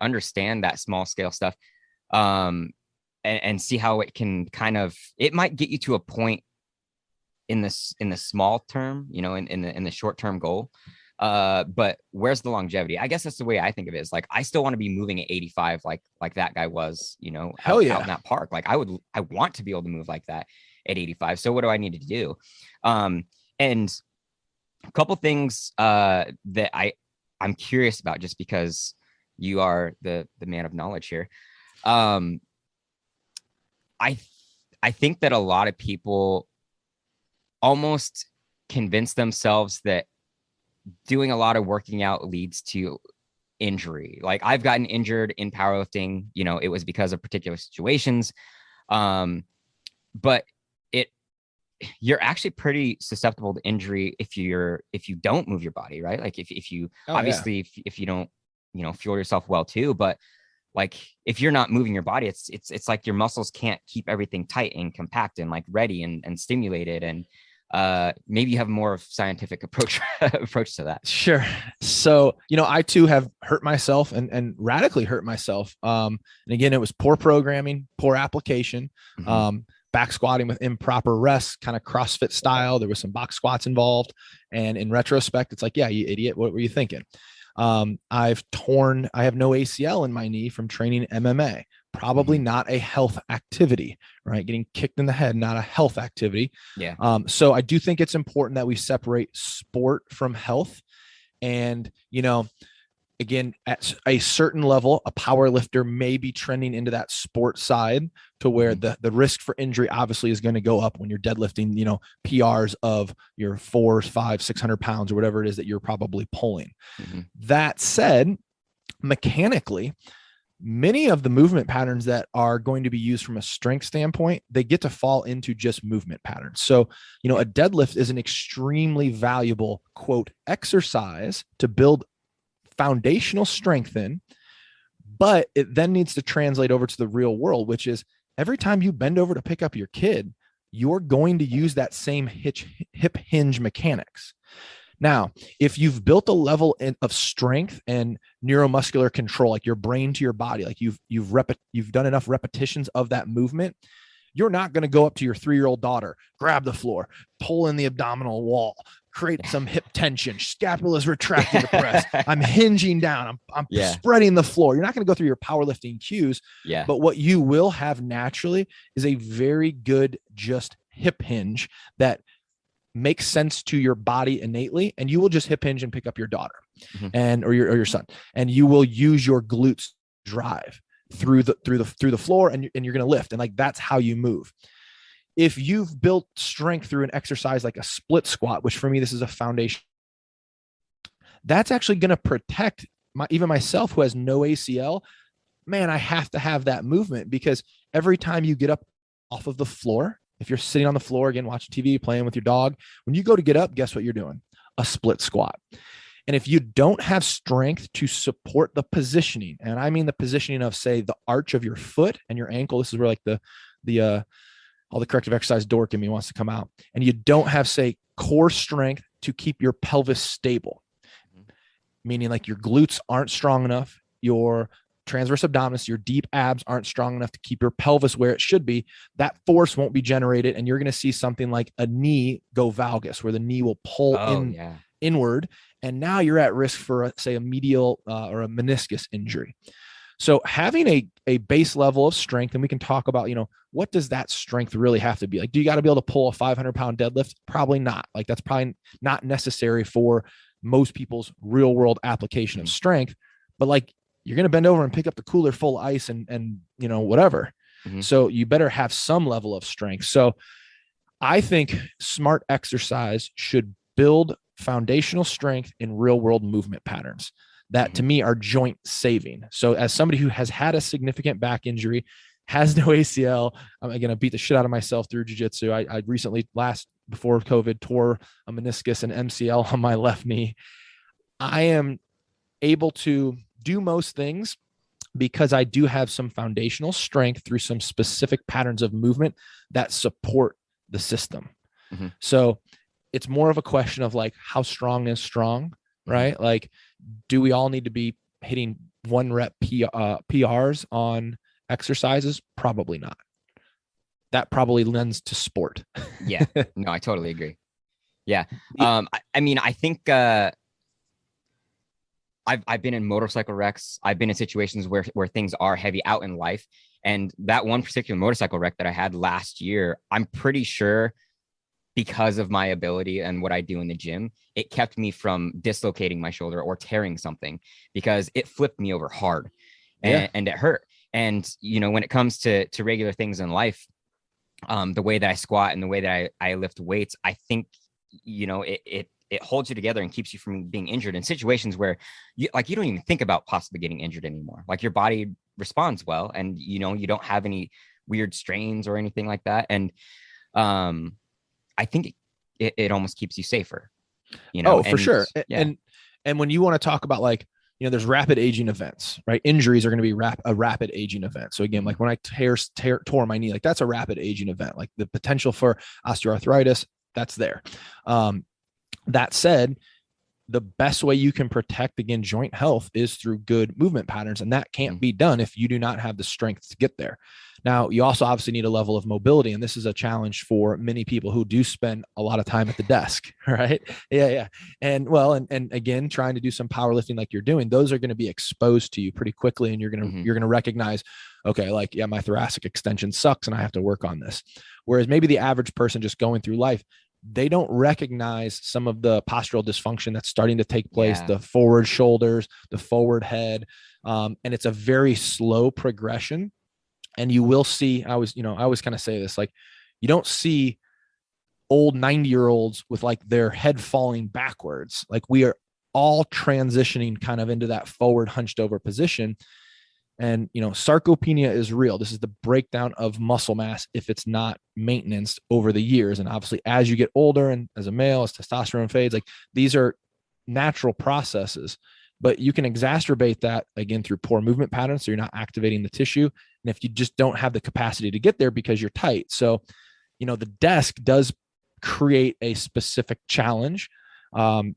[SPEAKER 1] understand that small scale stuff, and see how it can it might get you to a point in the small term, in the short term goal. But where's the longevity? I guess that's the way I think of it. Is like, I still want to be moving at 85, like that guy was, out in that park. Like I want to be able to move like that at 85. So what do I need to do? And a couple things that I'm curious about, just because you are the man of knowledge here. I think that a lot of people almost convince themselves that doing a lot of working out leads to injury. Like I've gotten injured in powerlifting, it was because of particular situations. But you're actually pretty susceptible to injury if you don't move your body, right? Like if you if you don't, fuel yourself well too, but like if you're not moving your body, it's like your muscles can't keep everything tight and compact and like ready and stimulated. And maybe you have more of scientific approach to that.
[SPEAKER 2] Sure. So, I too have hurt myself and radically hurt myself. And again, it was poor programming, poor application, back squatting with improper rest, kind of CrossFit style. There was some box squats involved. And in retrospect, it's like, yeah, you idiot. What were you thinking? I have no ACL in my knee from training MMA, probably not a health activity, right? Getting kicked in the head, not a health activity.
[SPEAKER 1] Yeah.
[SPEAKER 2] So I do think it's important that we separate sport from health. And, again, at a certain level, a power lifter may be trending into that sport side to where the risk for injury obviously is going to go up when you're deadlifting, PRs of your 400, 500, 600 pounds or whatever it is that you're probably pulling. That said, mechanically, many of the movement patterns that are going to be used from a strength standpoint, they get to fall into just movement patterns. So, a deadlift is an extremely valuable, quote, exercise to build foundational strength in, but it then needs to translate over to the real world, which is every time you bend over to pick up your kid, you're going to use that same hip hinge mechanics. Now, if you've built a level of strength and neuromuscular control, like your brain to your body, like you've done enough repetitions of that movement, you're not going to go up to your 3-year-old daughter, grab the floor, pull in the abdominal wall, create some hip tension, scapula is retracting the press, I'm hinging down, I'm spreading the floor. You're not going to go through your powerlifting cues, but what you will have naturally is a very good just hip hinge that makes sense to your body innately, and you will just hip hinge and pick up your daughter or your son, and you will use your glutes drive through the floor, and you're going to lift, and like that's how you move. If you've built strength through an exercise like a split squat, which for me this is a foundation, that's actually going to protect even myself who has no ACL. Man, I have to have that movement, because every time you get up off of the floor, if you're sitting on the floor, again, watching TV, playing with your dog, when you go to get up, guess what you're doing? A split squat. And if you don't have strength to support the positioning, and I mean the positioning of, say, the arch of your foot and your ankle, this is where like all the corrective exercise dork in me wants to come out, and you don't have, say, core strength to keep your pelvis stable, meaning like your glutes aren't strong enough, your transverse abdominis, your deep abs aren't strong enough to keep your pelvis where it should be, that force won't be generated, and you're going to see something like a knee go valgus, where the knee will pull inward, and now you're at risk for, say, a medial or a meniscus injury. So having a base level of strength, and we can talk about, what does that strength really have to be? Like, do you got to be able to pull a 500-pound deadlift? Probably not. Like, that's probably not necessary for most people's real world application of strength, but like, you're going to bend over and pick up the cooler full of ice and whatever. So you better have some level of strength. So I think smart exercise should build foundational strength in real world movement patterns that to me are joint saving. So as somebody who has had a significant back injury, has no ACL, I'm going to beat the shit out of myself through jiu-jitsu. I recently, before COVID, tore a meniscus and MCL on my left knee. I am able to do most things because I do have some foundational strength through some specific patterns of movement that support the system. So it's more of a question of like, how strong is strong, right? Like, do we all need to be hitting 1 rep PRs on exercises? Probably not. That probably lends to sport.
[SPEAKER 1] No, I totally agree. I mean, I think I've been in motorcycle wrecks. I've been in situations where things are heavy out in life. And that one particular motorcycle wreck that I had last year, I'm pretty sure because of my ability and what I do in the gym, it kept me from dislocating my shoulder or tearing something, because it flipped me over hard and it hurt. And, when it comes to regular things in life, the way that I squat and the way that I lift weights, I think, it holds you together and keeps you from being injured in situations where you don't even think about possibly getting injured anymore. Like, your body responds well, and, you don't have any weird strains or anything like that. And, I think it almost keeps you safer,
[SPEAKER 2] for sure. And when you want to talk about like, there's rapid aging events, right? Injuries are going to be a rapid aging event. So again, like when I tore my knee, like that's a rapid aging event, like the potential for osteoarthritis, that's there. That said, the best way you can protect, again, joint health is through good movement patterns. And that can't be done if you do not have the strength to get there. Now, you also obviously need a level of mobility. And this is a challenge for many people who do spend a lot of time at the desk, right? Yeah. And again, trying to do some powerlifting like you're doing, those are going to be exposed to you pretty quickly. And you're going to recognize, okay, like, my thoracic extension sucks and I have to work on this. Whereas maybe the average person just going through life they don't recognize some of the postural dysfunction that's starting to take place,
[SPEAKER 1] Yeah.
[SPEAKER 2] the forward shoulders, the forward head. And it's a very slow progression. And you will see, I always kind of say this, like, you don't see old 90-year-olds with like their head falling backwards. Like, we are all transitioning kind of into that forward hunched over position. And, sarcopenia is real. This is the breakdown of muscle mass if it's not maintenance over the years. And obviously, as you get older and as a male, as testosterone fades, like, these are natural processes, but you can exacerbate that again through poor movement patterns. So you're not activating the tissue. And if you just don't have the capacity to get there because you're tight. So, the desk does create a specific challenge. And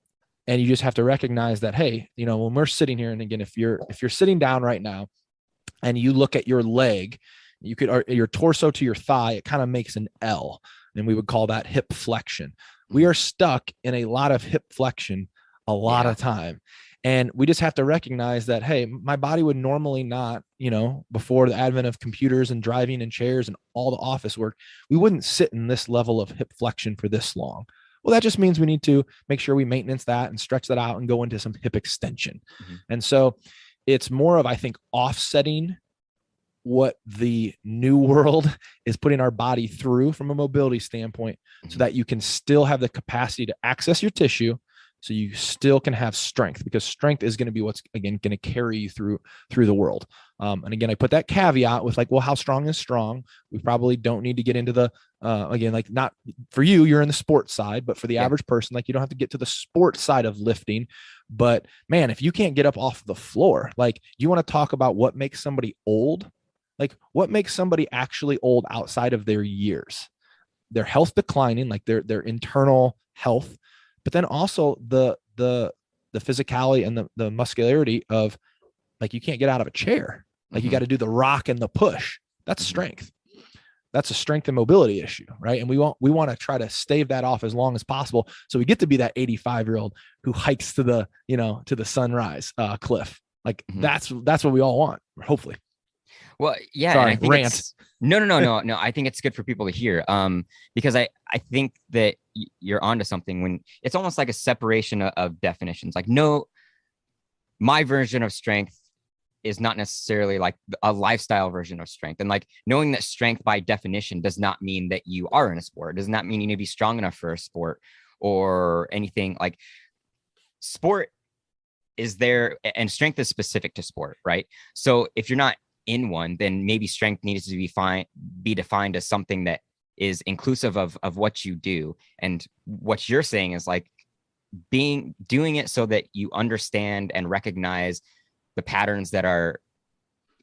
[SPEAKER 2] you just have to recognize that, hey, when we're sitting here, and again, if you're sitting down right now, and you look at your leg, you could, or your torso to your thigh, it kind of makes an L, and we would call that hip flexion. We are stuck in a lot of hip flexion a lot of time. And we just have to recognize that, hey, my body would normally not, before the advent of computers and driving and chairs and all the office work, we wouldn't sit in this level of hip flexion for this long. Well, that just means we need to make sure we maintenance that and stretch that out and go into some hip extension. And so it's more of, I think, offsetting what the new world is putting our body through from a mobility standpoint, so that you can still have the capacity to access your tissue, so you still can have strength, because strength is going to be what's, again, going to carry you through the world. And again, I put that caveat with like, well, how strong is strong? We probably don't need to get into the, again, like, not for you, you're in the sports side, but for the average person, like, you don't have to get to the sports side of lifting. But man, if you can't get up off the floor, like, you want to talk about what makes somebody old? Like, what makes somebody actually old outside of their years? Their health declining, like their internal health, but then also the physicality and the muscularity of, like, you can't get out of a chair. Like, you got to do the rock and the push. That's strength. That's a strength and mobility issue, right? And we want to try to stave that off as long as possible, so we get to be that 85-year-old who hikes to the to the sunrise cliff. Like, that's what we all want, hopefully.
[SPEAKER 1] Well, yeah.
[SPEAKER 2] Sorry,
[SPEAKER 1] and I think
[SPEAKER 2] rant.
[SPEAKER 1] No. I think it's good for people to hear, because I think that you're onto something when it's almost like a separation of definitions. Like, no, my version of strength is not necessarily like a lifestyle version of strength. And like, knowing that strength by definition does not mean that you are in a sport. It does not mean you need to be strong enough for a sport or anything. Like, sport is there, and strength is specific to sport, right? So if you're not in one, then maybe strength needs to be defined as something that is inclusive of what you do. And what you're saying is like doing it so that you understand and recognize the patterns that are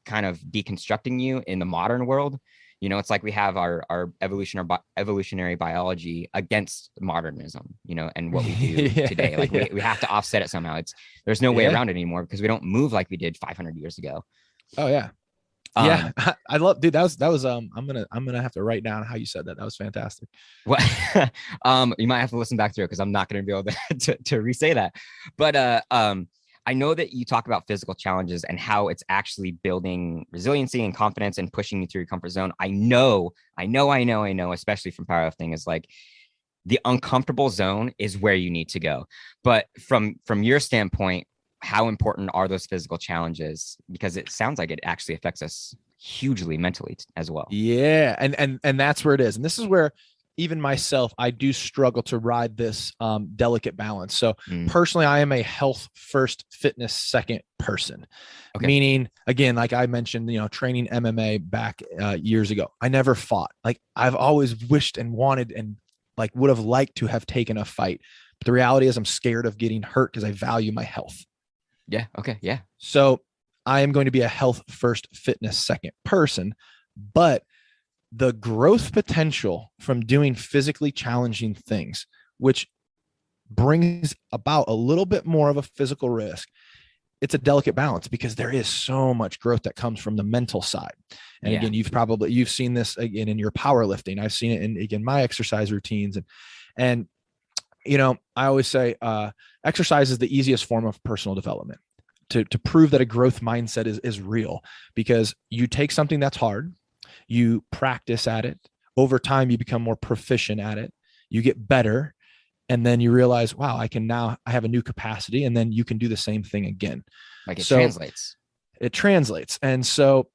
[SPEAKER 1] kind of deconstructing you in the modern world. It's like we have our evolutionary biology against modernism, and what we do today. Like, we have to offset it somehow. There's no way around it anymore, because we don't move like we did 500 years ago.
[SPEAKER 2] Oh yeah. Yeah, I love, dude. That was I'm gonna have to write down how you said that. That was fantastic.
[SPEAKER 1] What? You might have to listen back through it, because I'm not going to be able to re-say that. But I know that you talk about physical challenges and how it's actually building resiliency and confidence and pushing you through your comfort zone. I know, especially from powerlifting, is like, the uncomfortable zone is where you need to go. But from your standpoint, how important are those physical challenges? Because it sounds like it actually affects us hugely mentally as well.
[SPEAKER 2] Yeah. And that's where it is. And this is where even myself, I do struggle to ride this delicate balance. So personally, I am a health first, fitness second person. Okay. Meaning, again, like I mentioned, training MMA back years ago, I never fought. Like, I've always wished and wanted and like would have liked to have taken a fight. But the reality is, I'm scared of getting hurt because I value my health.
[SPEAKER 1] Yeah. Okay. Yeah.
[SPEAKER 2] So I am going to be a health first, fitness second person, but the growth potential from doing physically challenging things, which brings about a little bit more of a physical risk, it's a delicate balance, because there is so much growth that comes from the mental side. And again, you've seen this again in your powerlifting. I've seen it in, again, my exercise routines. And I always say exercise is the easiest form of personal development to prove that a growth mindset is real, because you take something that's hard, you practice at it. Over time, you become more proficient at it. you get better, and then you realize, wow, I have a new capacity, and then you can do the same thing again.
[SPEAKER 1] Like it
[SPEAKER 2] So
[SPEAKER 1] translates.
[SPEAKER 2] it translates. And so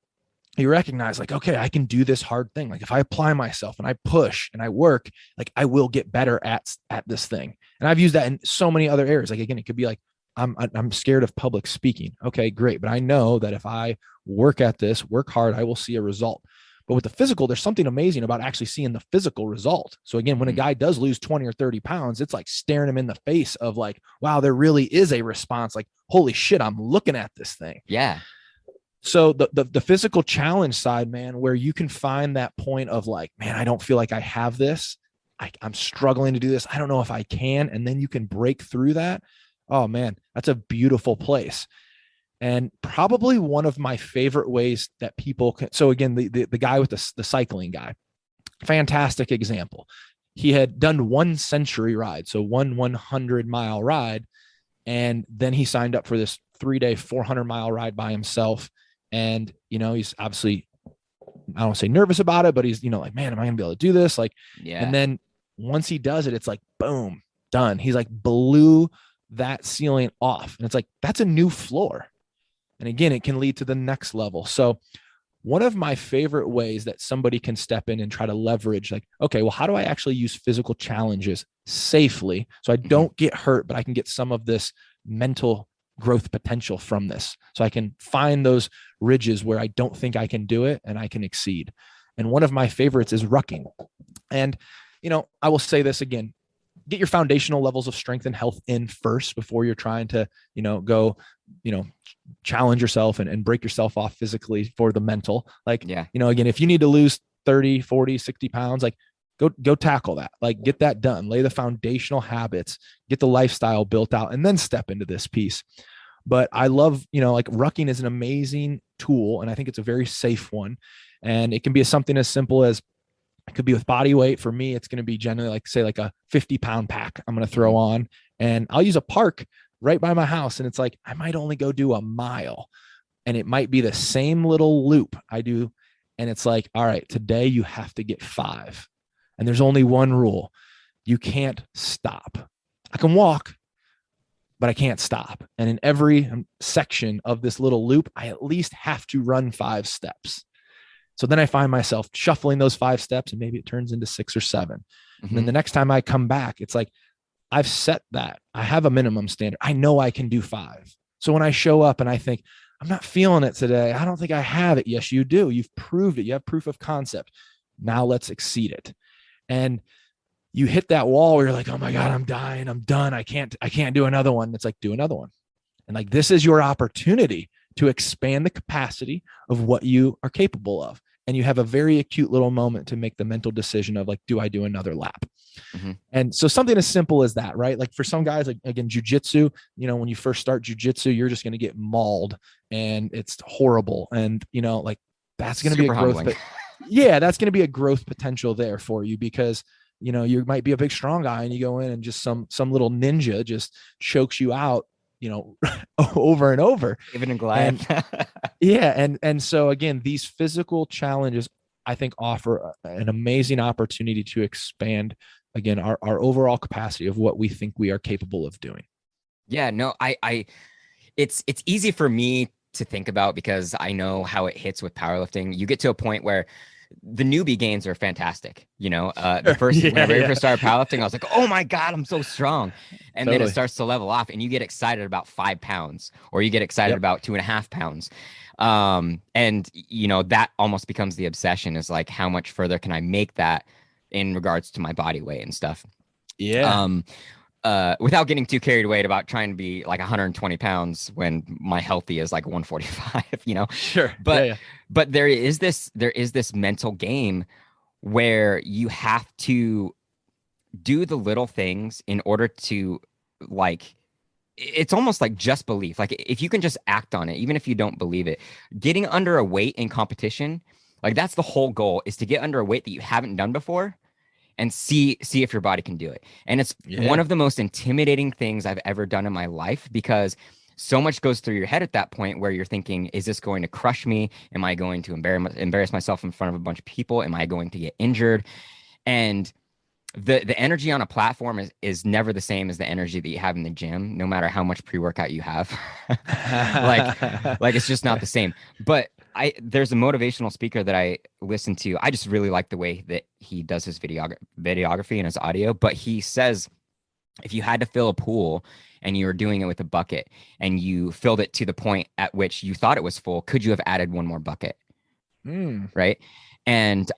[SPEAKER 2] you recognize like, okay, I can do this hard thing. Like if I apply myself and I push and I work, like I will get better at this thing. And I've used that in so many other areas. Like again, it could be like, I'm scared of public speaking. Okay, great. But I know that if I work at this, work hard, I will see a result. But with the physical, there's something amazing about actually seeing the physical result. So again, when a guy does lose 20 or 30 pounds, it's like staring him in the face of like, wow, there really is a response. Like, holy shit, I'm looking at this thing.
[SPEAKER 1] Yeah.
[SPEAKER 2] So the physical challenge side, man, where you can find that point of like, man, I don't feel like I have this. I'm struggling to do this. I don't know if I can. And then you can break through that. Oh man, that's a beautiful place. And probably one of my favorite ways that people can. So again, the guy with the cycling guy, fantastic example. He had done 1 century ride. So 100-mile ride. And then he signed up for this 3-day, 400-mile ride by himself. And, he's obviously, I don't want to say nervous about it, but he's, like, man, am I going to be able to do this? Like,
[SPEAKER 1] yeah.
[SPEAKER 2] And then once he does it, it's like, boom, done. He's like blew that ceiling off. And it's like, that's a new floor. And again, it can lead to the next level. So one of my favorite ways that somebody can step in and try to leverage, like, okay, well, how do I actually use physical challenges safely so I don't get hurt, but I can get some of this mental growth potential from this. So I can find those ridges where I don't think I can do it and I can exceed. And one of my favorites is rucking. And, I will say this again, get your foundational levels of strength and health in first before you're trying to, go, challenge yourself and break yourself off physically for the mental. Like, again, if you need to lose 30, 40, 60 pounds, like go tackle that, like get that done, lay the foundational habits, get the lifestyle built out, and then step into this piece. But I love, like rucking is an amazing tool. And I think it's a very safe one. And it can be something as simple as, it could be with body weight. For me, it's going to be generally like, say, like a 50-pound pack I'm going to throw on, and I'll use a park right by my house. And it's like, I might only go do a mile, and it might be the same little loop I do. And it's like, all right, today you have to get 5. And there's only one rule. You can't stop. I can walk, but I can't stop. And in every section of this little loop, I at least have to run 5 steps. So then I find myself shuffling those 5 steps, and maybe it turns into 6 or 7. And then the next time I come back, it's like, I've set that. I have a minimum standard. I know I can do 5. So when I show up and I think, I'm not feeling it today, I don't think I have it. Yes, you do. You've proved it. You have proof of concept. Now let's exceed it. And you hit that wall where you're like, oh my God, I'm dying. I'm done. I can't do another one. It's like, do another one. And like, this is your opportunity to expand the capacity of what you are capable of. And you have a very acute little moment to make the mental decision of like, do I do another lap? And so something as simple as that, right? Like for some guys, like again, jujitsu, when you first start jujitsu, you're just going to get mauled and it's horrible. And, like that's going to be a growth. That's going to be a growth potential there for you, because, you might be a big, strong guy and you go in and just some little ninja just chokes you out, over and over.
[SPEAKER 1] Even in Goliath.
[SPEAKER 2] And so again, these physical challenges, I think, offer an amazing opportunity to expand, again, our overall capacity of what we think we are capable of doing.
[SPEAKER 1] Yeah, no, it's easy for me to think about because I know how it hits with powerlifting. You get to a point where the newbie gains are fantastic. The first, whenever I first started powerlifting, I was like, oh my God, I'm so strong. And then it starts to level off and you get excited about 5 pounds, or you get excited about 2.5 pounds. And that almost becomes the obsession, is like, how much further can I make that in regards to my body weight and stuff? Without getting too carried away about trying to be like 120 pounds when my healthy is like 145,
[SPEAKER 2] Sure.
[SPEAKER 1] But there is this mental game where you have to do the little things in order to, like, it's almost like just belief. Like if you can just act on it, even if you don't believe it, getting under a weight in competition, like that's the whole goal, is to get under a weight that you haven't done before and see if your body can do it. And it's one of the most intimidating things I've ever done in my life, because so much goes through your head at that point where you're thinking, is this going to crush me? Am I going to embarrass myself in front of a bunch of people? Am I going to get injured? And the energy on a platform is never the same as the energy that you have in the gym, no matter how much pre-workout you have. like like it's just not the same. But there's a motivational speaker that I listen to. I just really like the way that he does his videography and his audio. But he says if you had to fill a pool and you were doing it with a bucket and you filled it to the point at which you thought it was full, could you have added one more bucket? Right. And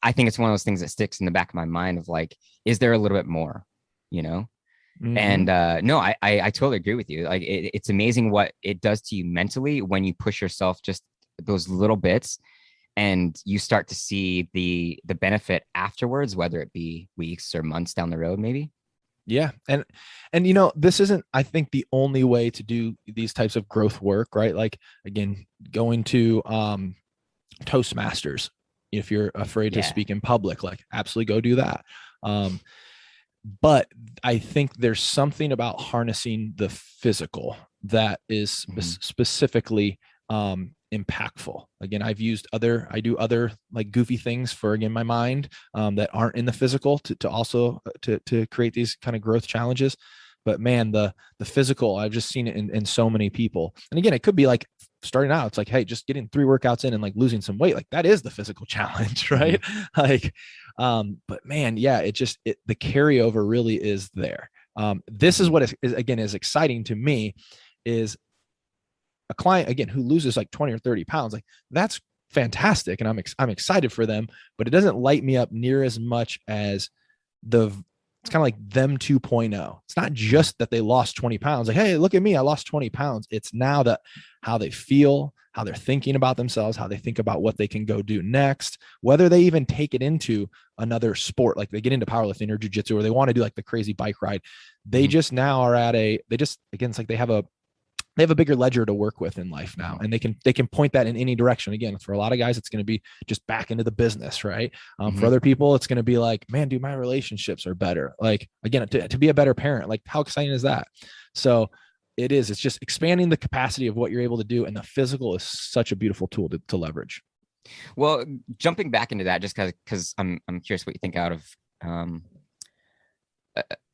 [SPEAKER 1] I think it's one of those things that sticks in the back of my mind of like, is there a little bit more, you know? And no, I totally agree with you. Like it's amazing what it does to you mentally when you push yourself just those little bits and you start to see the benefit afterwards, whether it be weeks or months down the road, maybe.
[SPEAKER 2] Yeah. And you know, this isn't, I think, the only way to do these types of growth work, right? Like again, going to Toastmasters, if you're afraid to speak in public, like absolutely go do that. But I think there's something about harnessing the physical that is specifically impactful. Again, I do other like goofy things for, again, my mind that aren't in the physical to also to create these kind of growth challenges. But man, the physical, I've just seen it in so many people. And again, it could be like starting out, it's like, hey, just getting 3 workouts in and like losing some weight. Like that is the physical challenge, right? Like, but man, yeah, the carryover really is there. This is what is exciting to me is a client, again, who loses like 20 or 30 pounds. Like that's fantastic. And I'm excited for them, but it doesn't light me up near as much as it's kind of like them 2.0. It's not just that they lost 20 pounds. Like, hey, look at me, I lost 20 pounds. It's now that how they feel, how they're thinking about themselves, how they think about what they can go do next, whether they even take it into another sport, like they get into powerlifting or jujitsu, or they want to do like the crazy bike ride. They just now are again, it's like they have a bigger ledger to work with in life now, and they can point that in any direction. Again, for a lot of guys, it's going to be just back into the business, right? For other people, it's going to be like, man, dude, my relationships are better. Like again, to be a better parent, like how exciting is that? So it's just expanding the capacity of what you're able to do. And the physical is such a beautiful tool to leverage.
[SPEAKER 1] Well, jumping back into that, just because I'm curious what you think out of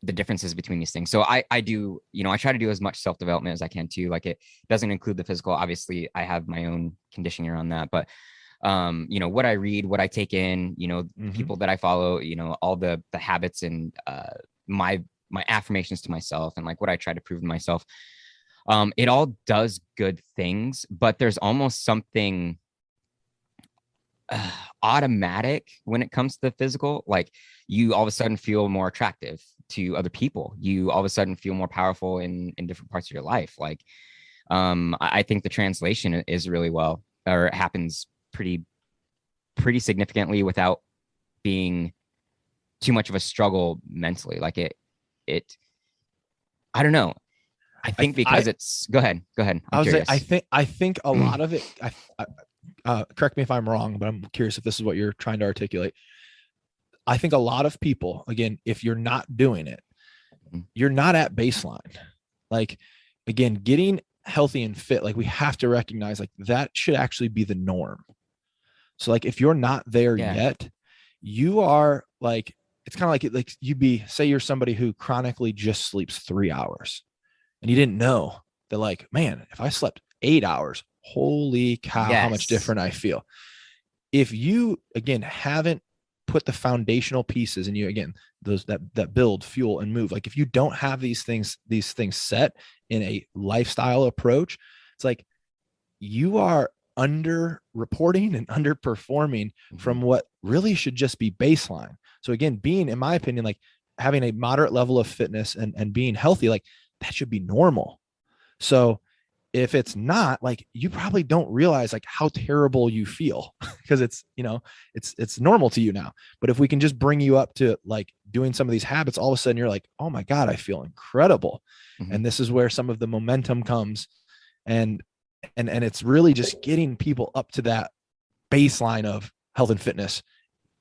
[SPEAKER 1] the differences between these things. So I do, I try to do as much self-development as I can too. Like it doesn't include the physical. Obviously I have my own conditioning around that, but what I read, what I take in, people that I follow, all the habits and my affirmations to myself and like what I try to prove to myself. It all does good things, but there's almost something automatic when it comes to the physical. Like you all of a sudden feel more attractive to other people. You all of a sudden feel more powerful in different parts of your life. Like I think the translation is really well, or it happens pretty significantly without being too much of a struggle mentally. Like it I don't know. I think because it's go ahead. I'm curious.
[SPEAKER 2] I think a lot of it, correct me if I'm wrong, but I'm curious if this is what you're trying to articulate. I think a lot of people, again, if you're not doing it, you're not at baseline. Like, again, getting healthy and fit, like we have to recognize like that should actually be the norm. So like, if you're not there yet, you are like, it's kind of like say you're somebody who chronically just sleeps 3 hours and you didn't know that, like, man, if I slept 8 hours, holy cow, how much different I feel. If you, again, haven't put the foundational pieces in you, again, those that build, fuel, and move, like if you don't have these things set in a lifestyle approach, it's like you are under reporting and underperforming from what really should just be baseline. So again, being, in my opinion, like having a moderate level of fitness and being healthy, like that should be normal. So if it's not, like, you probably don't realize like how terrible you feel because it's, it's normal to you now. But if we can just bring you up to like doing some of these habits, all of a sudden you're like, oh my God, I feel incredible. And this is where some of the momentum comes. And it's really just getting people up to that baseline of health and fitness,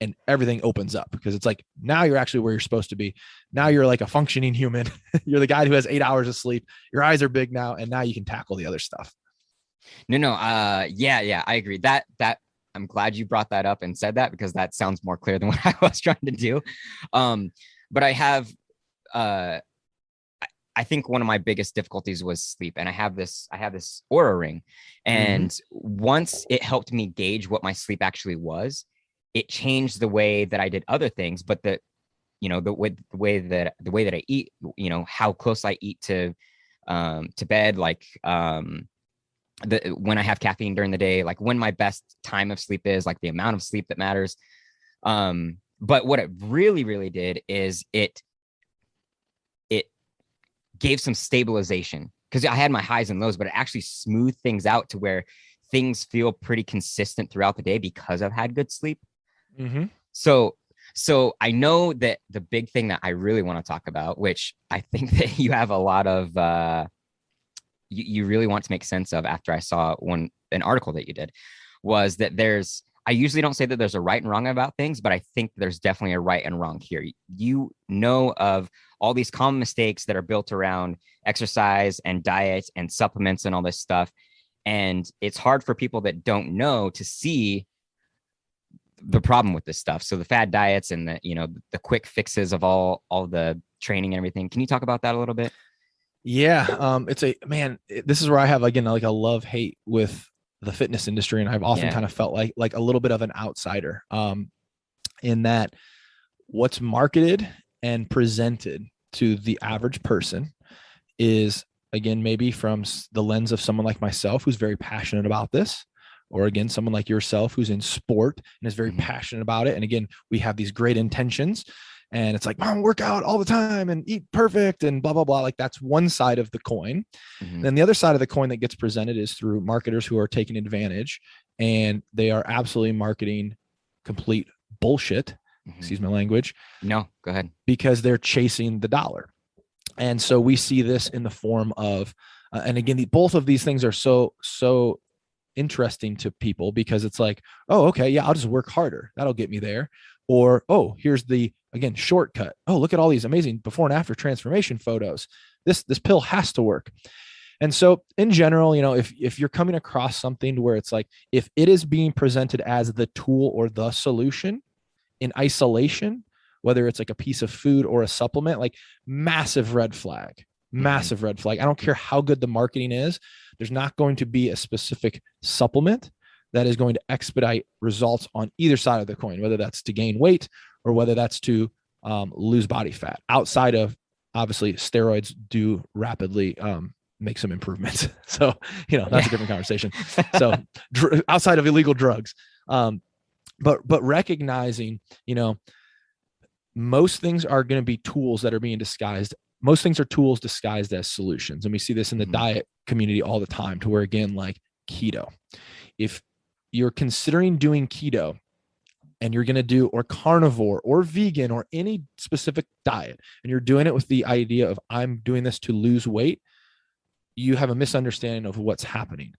[SPEAKER 2] and everything opens up because it's like, now you're actually where you're supposed to be. Now you're like a functioning human. You're the guy who has 8 hours of sleep. Your eyes are big now. And now you can tackle the other stuff.
[SPEAKER 1] No. Yeah, I agree. That I'm glad you brought that up and said that, because that sounds more clear than what I was trying to do. But I have, I think one of my biggest difficulties was sleep, and I have this Aura ring, and once it helped me gauge what my sleep actually was, it changed the way that I did other things. But the way that I eat, how close I eat to bed, like when I have caffeine during the day, like when my best time of sleep is, like the amount of sleep that matters. But what it really, really did is it gave some stabilization, because I had my highs and lows, but it actually smoothed things out to where things feel pretty consistent throughout the day because I've had good sleep. So I know that the big thing that I really want to talk about, which I think that you have a lot of, you really want to make sense of after I saw an article that you did, was that I usually don't say that there's a right and wrong about things, but I think there's definitely a right and wrong here. You know of all these common mistakes that are built around exercise and diet and supplements and all this stuff. And it's hard for people that don't know to see the problem with this stuff. So the fad diets and the quick fixes of all the training and everything. Can you talk about that a little bit?
[SPEAKER 2] Yeah. This is where I have, again, like a love-hate with the fitness industry. And I've often kind of felt like a little bit of an outsider, in that what's marketed and presented to the average person is, again, maybe from the lens of someone like myself, who's very passionate about this, or again, someone like yourself who's in sport and is very passionate about it. And again, we have these great intentions, and it's like, mom, work out all the time and eat perfect and blah, blah, blah. Like, that's one side of the coin. Then the other side of the coin that gets presented is through marketers who are taking advantage, and they are absolutely marketing complete bullshit. Excuse my language.
[SPEAKER 1] No, go ahead.
[SPEAKER 2] Because they're chasing the dollar. And so we see this in the form of, and again, both of these things are so interesting to people, because it's like, oh, okay, yeah, I'll just work harder. That'll get me there. Or, oh, here's the, again, shortcut. Oh, look at all these amazing before and after transformation photos. This pill has to work. And so in general, if you're coming across something where it's like, if it is being presented as the tool or the solution in isolation, whether it's like a piece of food or a supplement, like massive red flag. I don't care how good the marketing is. There's not going to be a specific supplement that is going to expedite results on either side of the coin, whether that's to gain weight or whether that's to lose body fat. Outside of, obviously, steroids do rapidly make some improvements. So, that's a different conversation. So outside of illegal drugs, but recognizing, most things are going to be tools that are being disguised. Most things are tools disguised as solutions. And we see this in the diet community all the time, to where, again, like keto, if you're considering doing keto and you're going to do, or carnivore or vegan or any specific diet, and you're doing it with the idea of, I'm doing this to lose weight, you have a misunderstanding of what's happening.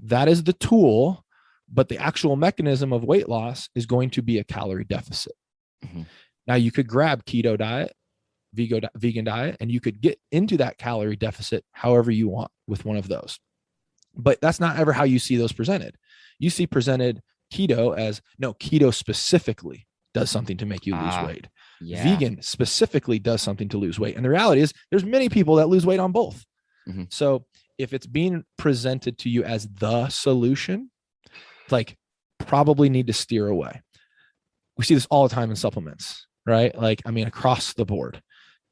[SPEAKER 2] That is the tool, but the actual mechanism of weight loss is going to be a calorie deficit. Now, you could grab keto diet, vegan diet, and you could get into that calorie deficit however you want with one of those. But that's not ever how you see those presented. You see presented keto as, no, keto specifically does something to make you lose weight. Vegan specifically does something to lose weight. And the reality is, there's many people that lose weight on both. So if it's being presented to you as the solution, like, probably need to steer away. We see this all the time in supplements, right? Like, I mean, across the board,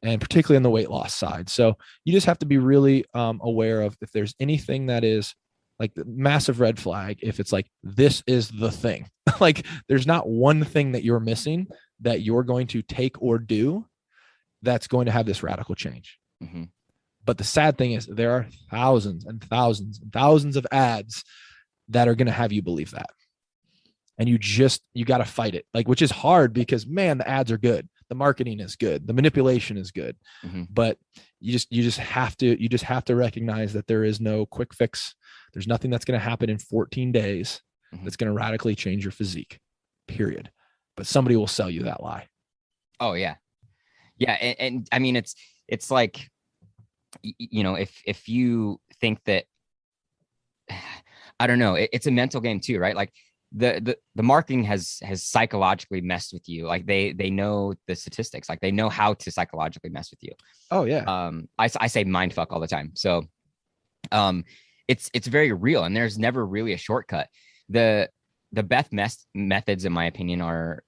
[SPEAKER 2] and particularly on the weight loss side. So you just have to be really aware of if there's anything that is like the massive red flag. If it's like, this is the thing, like, there's not one thing that you're missing that you're going to take or do that's going to have this radical change. But the sad thing is, there are thousands and thousands and thousands of ads that are going to have you believe that. And you got to fight it, like, which is hard, because, man, the ads are good. The marketing is good. The manipulation is good. But you just have to recognize that there is no quick fix. There's nothing that's going to happen in 14 days that's going to radically change your physique, period. But somebody will sell you that lie.
[SPEAKER 1] Oh yeah. Yeah. And I mean, it's like, if you think that, I don't know, it's a mental game too, right? Like, the marketing has psychologically messed with you. Like they know the statistics, like they know how to psychologically mess with you.
[SPEAKER 2] Oh yeah.
[SPEAKER 1] I say mind fuck all the time. So it's very real, and there's never really a shortcut. The best methods, in my opinion, are,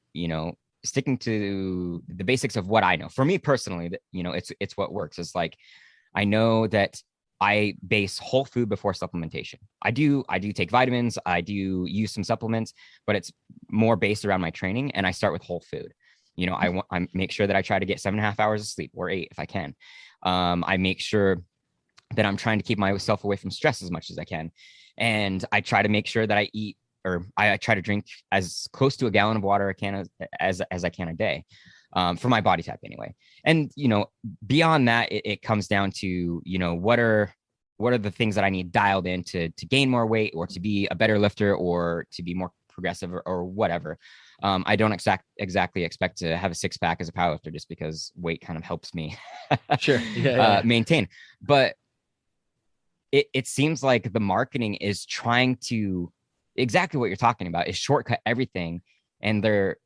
[SPEAKER 1] sticking to the basics of what I know. For me personally, that, it's what works. It's like, I know that I base whole food before supplementation. I do take vitamins, I do use some supplements, but it's more based around my training, and I start with whole food. I make sure that I try to get 7.5 hours of sleep, or 8 if I can. I make sure that I'm trying to keep myself away from stress as much as I can. And I try to make sure that I eat, or I try to drink as close to a gallon of water as I can a day, for my body type anyway. And, beyond that, it comes down to, what are the things that I need dialed in to gain more weight, or to be a better lifter, or to be more progressive, or whatever. I don't exactly expect to have a 6-pack as a powerlifter, just because weight kind of helps me
[SPEAKER 2] Sure. Yeah.
[SPEAKER 1] maintain. But it seems like the marketing is trying to, exactly what you're talking about, is shortcut everything. And they're,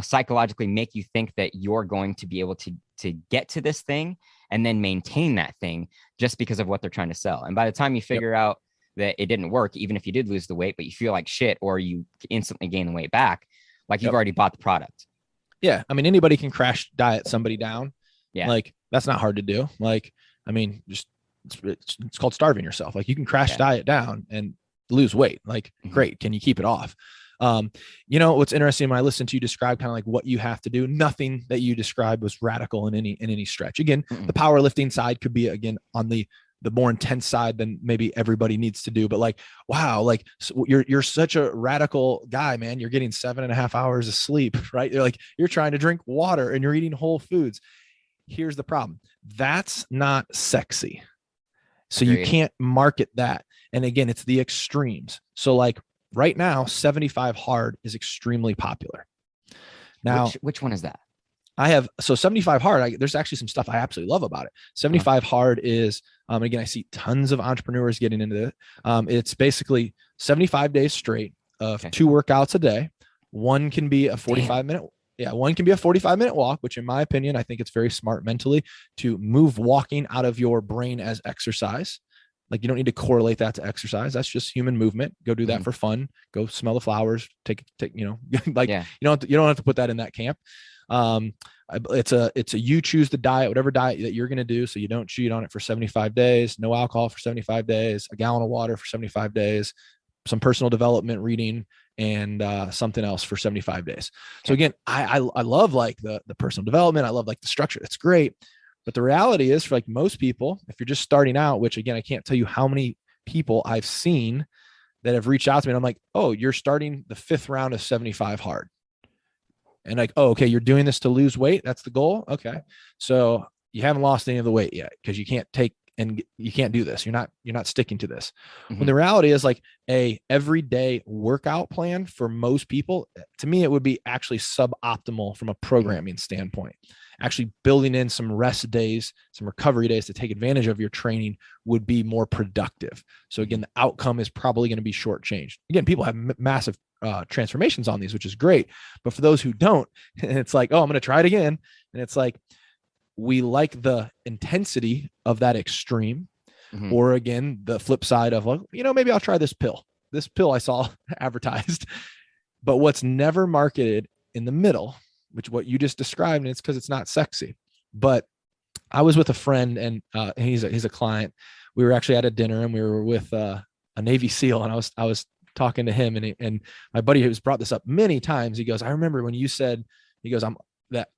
[SPEAKER 1] psychologically make you think that you're going to be able to get to this thing and then maintain that thing, just because of what they're trying to sell. And by the time you figure out that it didn't work, even if you did lose the weight, but you feel like shit, or you instantly gain the weight back, like you've already bought the product.
[SPEAKER 2] Yeah. I mean, anybody can crash diet somebody down.
[SPEAKER 1] Yeah.
[SPEAKER 2] Like, that's not hard to do. Like, I mean, just it's called starving yourself. Like, you can crash diet down and lose weight. Like, great. Can you keep it off? What's interesting, when I listened to you describe kind of like what you have to do, nothing that you described was radical in any stretch. Again, the powerlifting side could be, again, on the more intense side than maybe everybody needs to do. But like, wow, like, so you're such a radical guy, man. You're getting 7.5 hours of sleep, right? You're trying to drink water, and you're eating whole foods. Here's the problem. That's not sexy. So you can't market that. And again, it's the extremes. So like right now, 75 hard is extremely popular. Now,
[SPEAKER 1] which one is that?
[SPEAKER 2] 75 hard. There's actually some stuff I absolutely love about it. 75 hard is, again, I see tons of entrepreneurs getting into it. It's basically 75 days straight of 2 workouts a day. One can be a 45-minute. Yeah, one can be a 45-minute walk, which in my opinion, I think it's very smart mentally to move walking out of your brain as exercise. Like, you don't need to correlate that to exercise. That's just human movement. Go do that for fun. Go smell the flowers. Take, you don't have to put that in that camp. It's a you choose the diet, whatever diet that you're going to do. So you don't cheat on it for 75 days, no alcohol for 75 days, a gallon of water for 75 days, some personal development reading, and something else for 75 days. So again, I love like the personal development. I love like the structure. It's great. But the reality is, for like most people, if you're just starting out, which again, I can't tell you how many people I've seen that have reached out to me, and I'm like, oh, you're starting the 5th round of 75 hard. And like, oh, okay, you're doing this to lose weight. That's the goal. Okay. So you haven't lost any of the weight yet, because you can't do this. You're not sticking to this. When the reality is, like, a everyday workout plan for most people, to me, it would be actually suboptimal from a programming standpoint. Actually building in some rest days, some recovery days to take advantage of your training would be more productive. So again, the outcome is probably going to be shortchanged. Again, people have massive transformations on these, which is great. But for those who don't, it's like, oh, I'm going to try it again. And it's like, we like the intensity of that extreme, or again, the flip side of, like, maybe I'll try this pill I saw advertised. But what's never marketed in the middle, which what you just described, and it's because it's not sexy. But I was with a friend, and he's a client. We were actually at a dinner, and we were with a Navy SEAL, and I was talking to him, and my buddy who's brought this up many times. He goes, I remember when you said, he goes,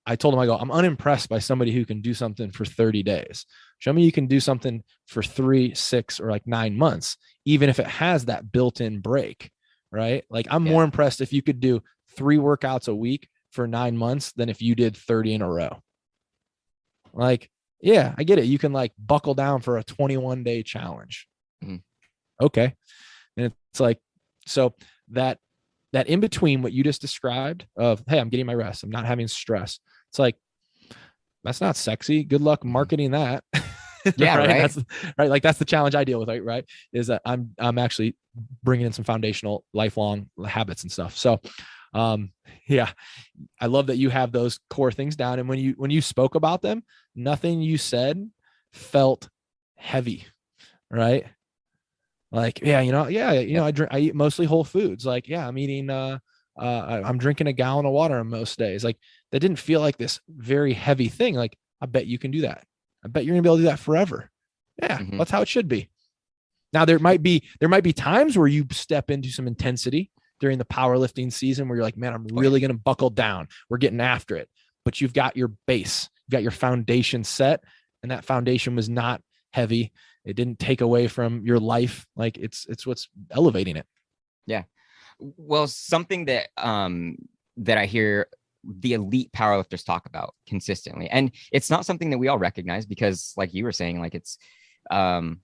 [SPEAKER 2] I told him, I'm unimpressed by somebody who can do something for 30 days. Show me you can do something for 3, 6, or like 9 months, even if it has that built-in break, right? Like, I'm more impressed if you could do 3 workouts a week for 9 months than if you did 30 in a row. Like, yeah, I get it. You can like buckle down for a 21-day challenge. Okay. And it's like, so that in between what you just described of, hey, I'm getting my rest, I'm not having stress. It's like, that's not sexy. Good luck marketing that.
[SPEAKER 1] Yeah,
[SPEAKER 2] right.
[SPEAKER 1] right.
[SPEAKER 2] That's right. Like that's the challenge I deal with, right? Is that I'm actually bringing in some foundational lifelong habits and stuff. So, yeah, I love that you have those core things down. And when you spoke about them, nothing you said felt heavy, right? Like,
[SPEAKER 1] Yep.
[SPEAKER 2] I eat mostly whole foods. Like, yeah, I'm eating, I'm drinking a gallon of water on most days. Like, that didn't feel like this very heavy thing. Like, I bet you can do that. I bet you're gonna be able to do that forever. Yeah,
[SPEAKER 1] Hmm.
[SPEAKER 2] that's how it should be. Now, there might be times where you step into some intensity during the powerlifting season where you're like, man, I'm
[SPEAKER 1] Oh yeah.
[SPEAKER 2] really gonna buckle down. We're getting after it. But you've got your base, you've got your foundation set, and that foundation was not heavy. It didn't take away from your life. Like it's what's elevating it.
[SPEAKER 1] Yeah. Well, something that I hear the elite powerlifters talk about consistently, and it's not something that we all recognize because, like you were saying, like um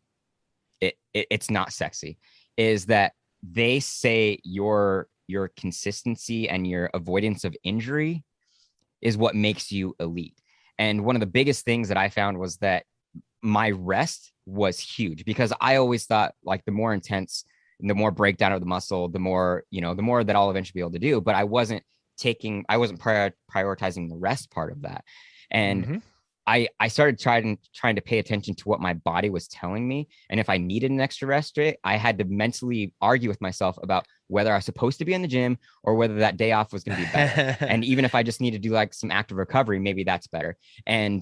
[SPEAKER 1] it's not sexy, is that they say your consistency and your avoidance of injury is what makes you elite. And one of the biggest things that I found was that my rest was huge because I always thought like the more intense and the more breakdown of the muscle, the more, the more that I'll eventually be able to do. But I wasn't prioritizing the rest part of that. And
[SPEAKER 2] Mm-hmm.
[SPEAKER 1] I started trying to pay attention to what my body was telling me. And if I needed an extra rest day, I had to mentally argue with myself about whether I was supposed to be in the gym or whether that day off was going to be better. And even if I just need to do like some active recovery, maybe that's better. And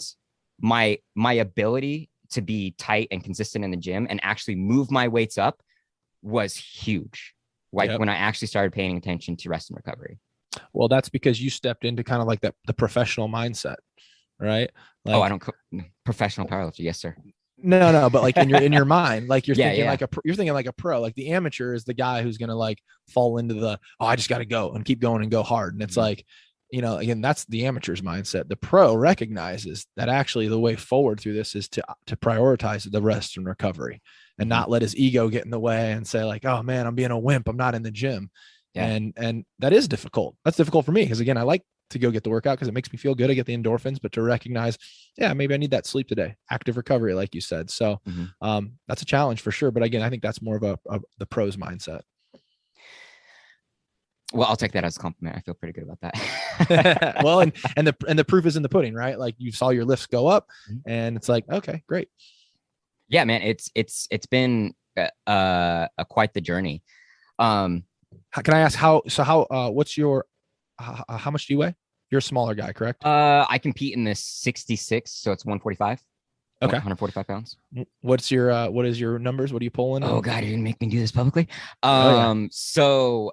[SPEAKER 1] my ability to be tight and consistent in the gym and actually move my weights up was huge. Like
[SPEAKER 2] Yep.
[SPEAKER 1] when I actually started paying attention to rest and recovery.
[SPEAKER 2] Well, that's because you stepped into kind of like the professional mindset, right?
[SPEAKER 1] Oh, I
[SPEAKER 2] Like
[SPEAKER 1] don't professional powerlifter. Yes, sir.
[SPEAKER 2] no, but like in your mind, like
[SPEAKER 1] Yeah, yeah.
[SPEAKER 2] you're thinking like a pro. Like the amateur is the guy who's gonna like fall into the I just got to go and keep going and go hard. And it's
[SPEAKER 1] Mhm.
[SPEAKER 2] like, again, that's the amateur's mindset. The pro recognizes that actually the way forward through this is to prioritize the rest and recovery and
[SPEAKER 1] Mhm.
[SPEAKER 2] not let his ego get in the way and say like, oh man, I'm being a wimp. I'm not in the gym.
[SPEAKER 1] Yeah.
[SPEAKER 2] And that is difficult. That's difficult for me because again, I like to go get the workout because it makes me feel good. I get the endorphins, but to recognize, yeah, maybe I need that sleep today, active recovery, like you said. So
[SPEAKER 1] Mhm.
[SPEAKER 2] that's a challenge for sure. But again, I think that's more of the pros mindset.
[SPEAKER 1] Well, I'll take that as a compliment. I feel pretty good about that.
[SPEAKER 2] Well, and the proof is in the pudding, right? Like you saw your lifts go up, and it's like, okay, great.
[SPEAKER 1] Yeah, man, it's been quite the journey. Um,
[SPEAKER 2] Can I ask how? So what's your? How much do you weigh? You're a smaller guy, correct?
[SPEAKER 1] I compete in this 66, so it's 145,
[SPEAKER 2] Okay.
[SPEAKER 1] 145 pounds.
[SPEAKER 2] What is your numbers? What are you pulling?
[SPEAKER 1] Oh God, you're gonna make me do this publicly.
[SPEAKER 2] Oh yeah,
[SPEAKER 1] So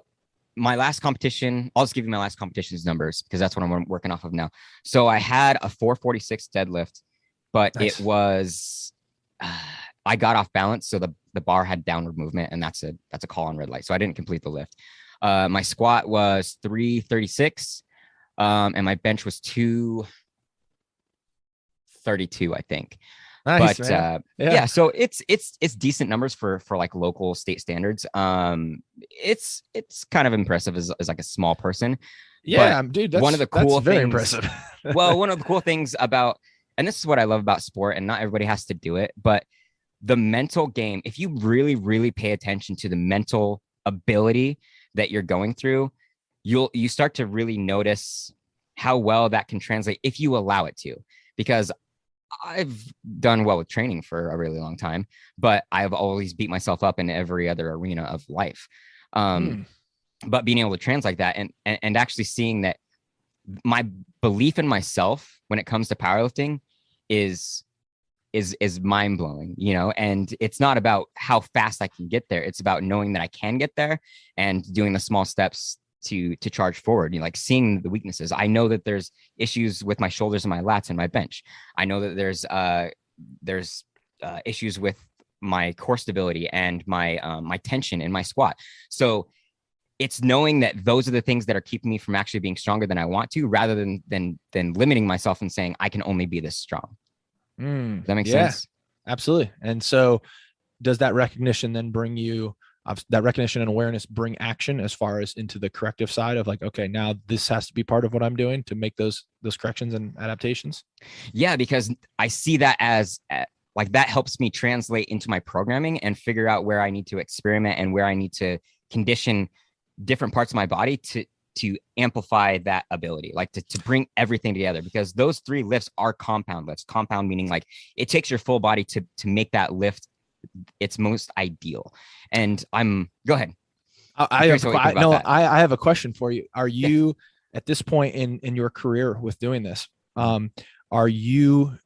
[SPEAKER 1] my last competition, I'll just give you my last competition's numbers because that's what I'm working off of now. So I had a 446 deadlift, but it
[SPEAKER 2] nice.
[SPEAKER 1] was I got off balance, so the bar had downward movement, and that's a call on red light. So I didn't complete the lift. My squat was 336, and my bench was 232, I think.
[SPEAKER 2] Nice,
[SPEAKER 1] But
[SPEAKER 2] man. Yeah.
[SPEAKER 1] yeah, so it's decent numbers for like local state standards. It's kind of impressive as like a small person. But
[SPEAKER 2] Yeah, dude,
[SPEAKER 1] one of the
[SPEAKER 2] that's
[SPEAKER 1] cool
[SPEAKER 2] very
[SPEAKER 1] things,
[SPEAKER 2] impressive.
[SPEAKER 1] well, one of the cool things about, and this is what I love about sport, and not everybody has to do it, but the mental game, if you really, really pay attention to the mental ability that you're going through, you start to really notice how well that can translate if you allow it to. Because I've done well with training for a really long time, but I've always beat myself up in every other arena of life. Um,
[SPEAKER 2] Hmm.
[SPEAKER 1] but being able to translate that and actually seeing that my belief in myself when it comes to powerlifting is is mind blowing, and it's not about how fast I can get there. It's about knowing that I can get there and doing the small steps to charge forward, like seeing the weaknesses. I know that there's issues with my shoulders and my lats and my bench. I know that there's issues with my core stability and my tension in my squat. So it's knowing that those are the things that are keeping me from actually being stronger than I want to, rather than limiting myself and saying I can only be this strong. Does that make
[SPEAKER 2] Yeah,
[SPEAKER 1] sense?
[SPEAKER 2] absolutely. And so, does that recognition then bring you that recognition and awareness bring action as far as into the corrective side of like, okay, now this has to be part of what I'm doing to make those corrections and adaptations?
[SPEAKER 1] Yeah, because I see that as like that helps me translate into my programming and figure out where I need to experiment and where I need to condition different parts of my body to amplify that ability, like to bring everything together, because those 3 lifts are compound lifts. Compound meaning like it takes your full body to make that lift its most ideal. And go ahead.
[SPEAKER 2] I have a question for you. Are
[SPEAKER 1] Yeah.
[SPEAKER 2] you at this point in your career with doing this?
[SPEAKER 1] Mm-hmm.
[SPEAKER 2] Are you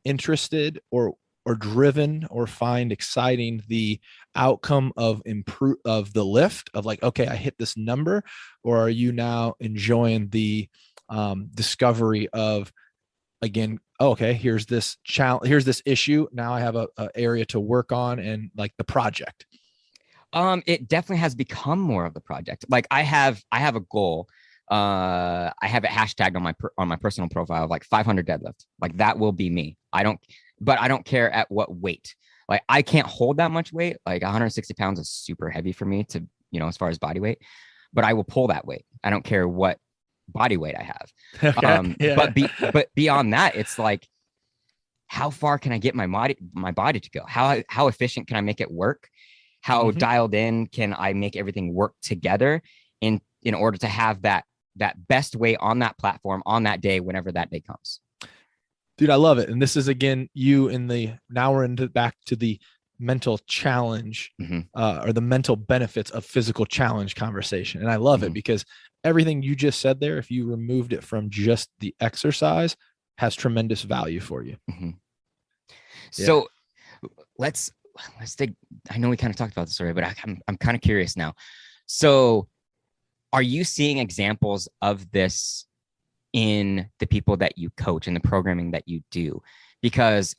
[SPEAKER 2] interested or driven or find exciting the outcome of the lift of like, okay, I hit this number, or are you now enjoying the discovery of, again, oh, okay, here's this challenge, here's this issue, now I have a area to work on, and like the project?
[SPEAKER 1] It definitely has become more of the project. Like I have a goal. I have it hashtagged on my personal profile of like 500 deadlift. Like that will be me. But I don't care at what weight. Like I can't hold that much weight. Like 160 pounds is super heavy for me to, as far as body weight, but I will pull that weight. I don't care what body weight I have.
[SPEAKER 2] Okay. Yeah.
[SPEAKER 1] But beyond that, it's like, how far can I get my body to go? How efficient can I make it work? How dialed in can I make everything work together in order to have that best weight on that platform on that day, whenever that day comes.
[SPEAKER 2] Dude, I love it. And this is, again, now we're back to the mental challenge, or the mental benefits of physical challenge conversation. And I love it because everything you just said there, if you removed it from just the exercise, has tremendous value for you.
[SPEAKER 1] So let's take, I know we kind of talked about this already, but I'm kind of curious now. So are you seeing examples of this in the people that you coach and the programming that you do? Because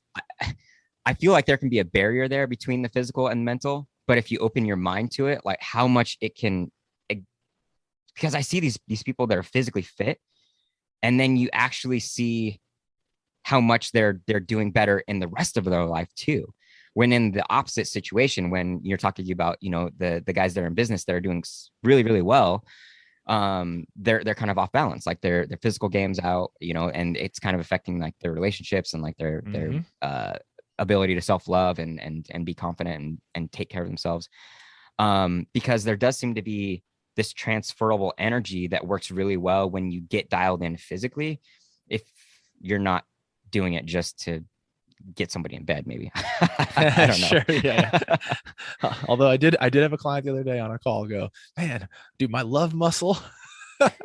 [SPEAKER 1] I feel like there can be a barrier there between the physical and mental, but if you open your mind to it, like how much it can, because I see these people that are physically fit, and then you actually see how much they're doing better in the rest of their life too. When in the opposite situation, when you're talking about, the guys that are in business that are doing really, really well, they're kind of off balance, like their physical game's out, and it's kind of affecting like their relationships and like their ability to self-love and be confident and take care of themselves. Because there does seem to be this transferable energy that works really well when you get dialed in physically, if you're not doing it just to get somebody in bed, maybe. I don't know.
[SPEAKER 2] Sure, yeah. Although I did have a client the other day on a call go, man, dude, my love muscle.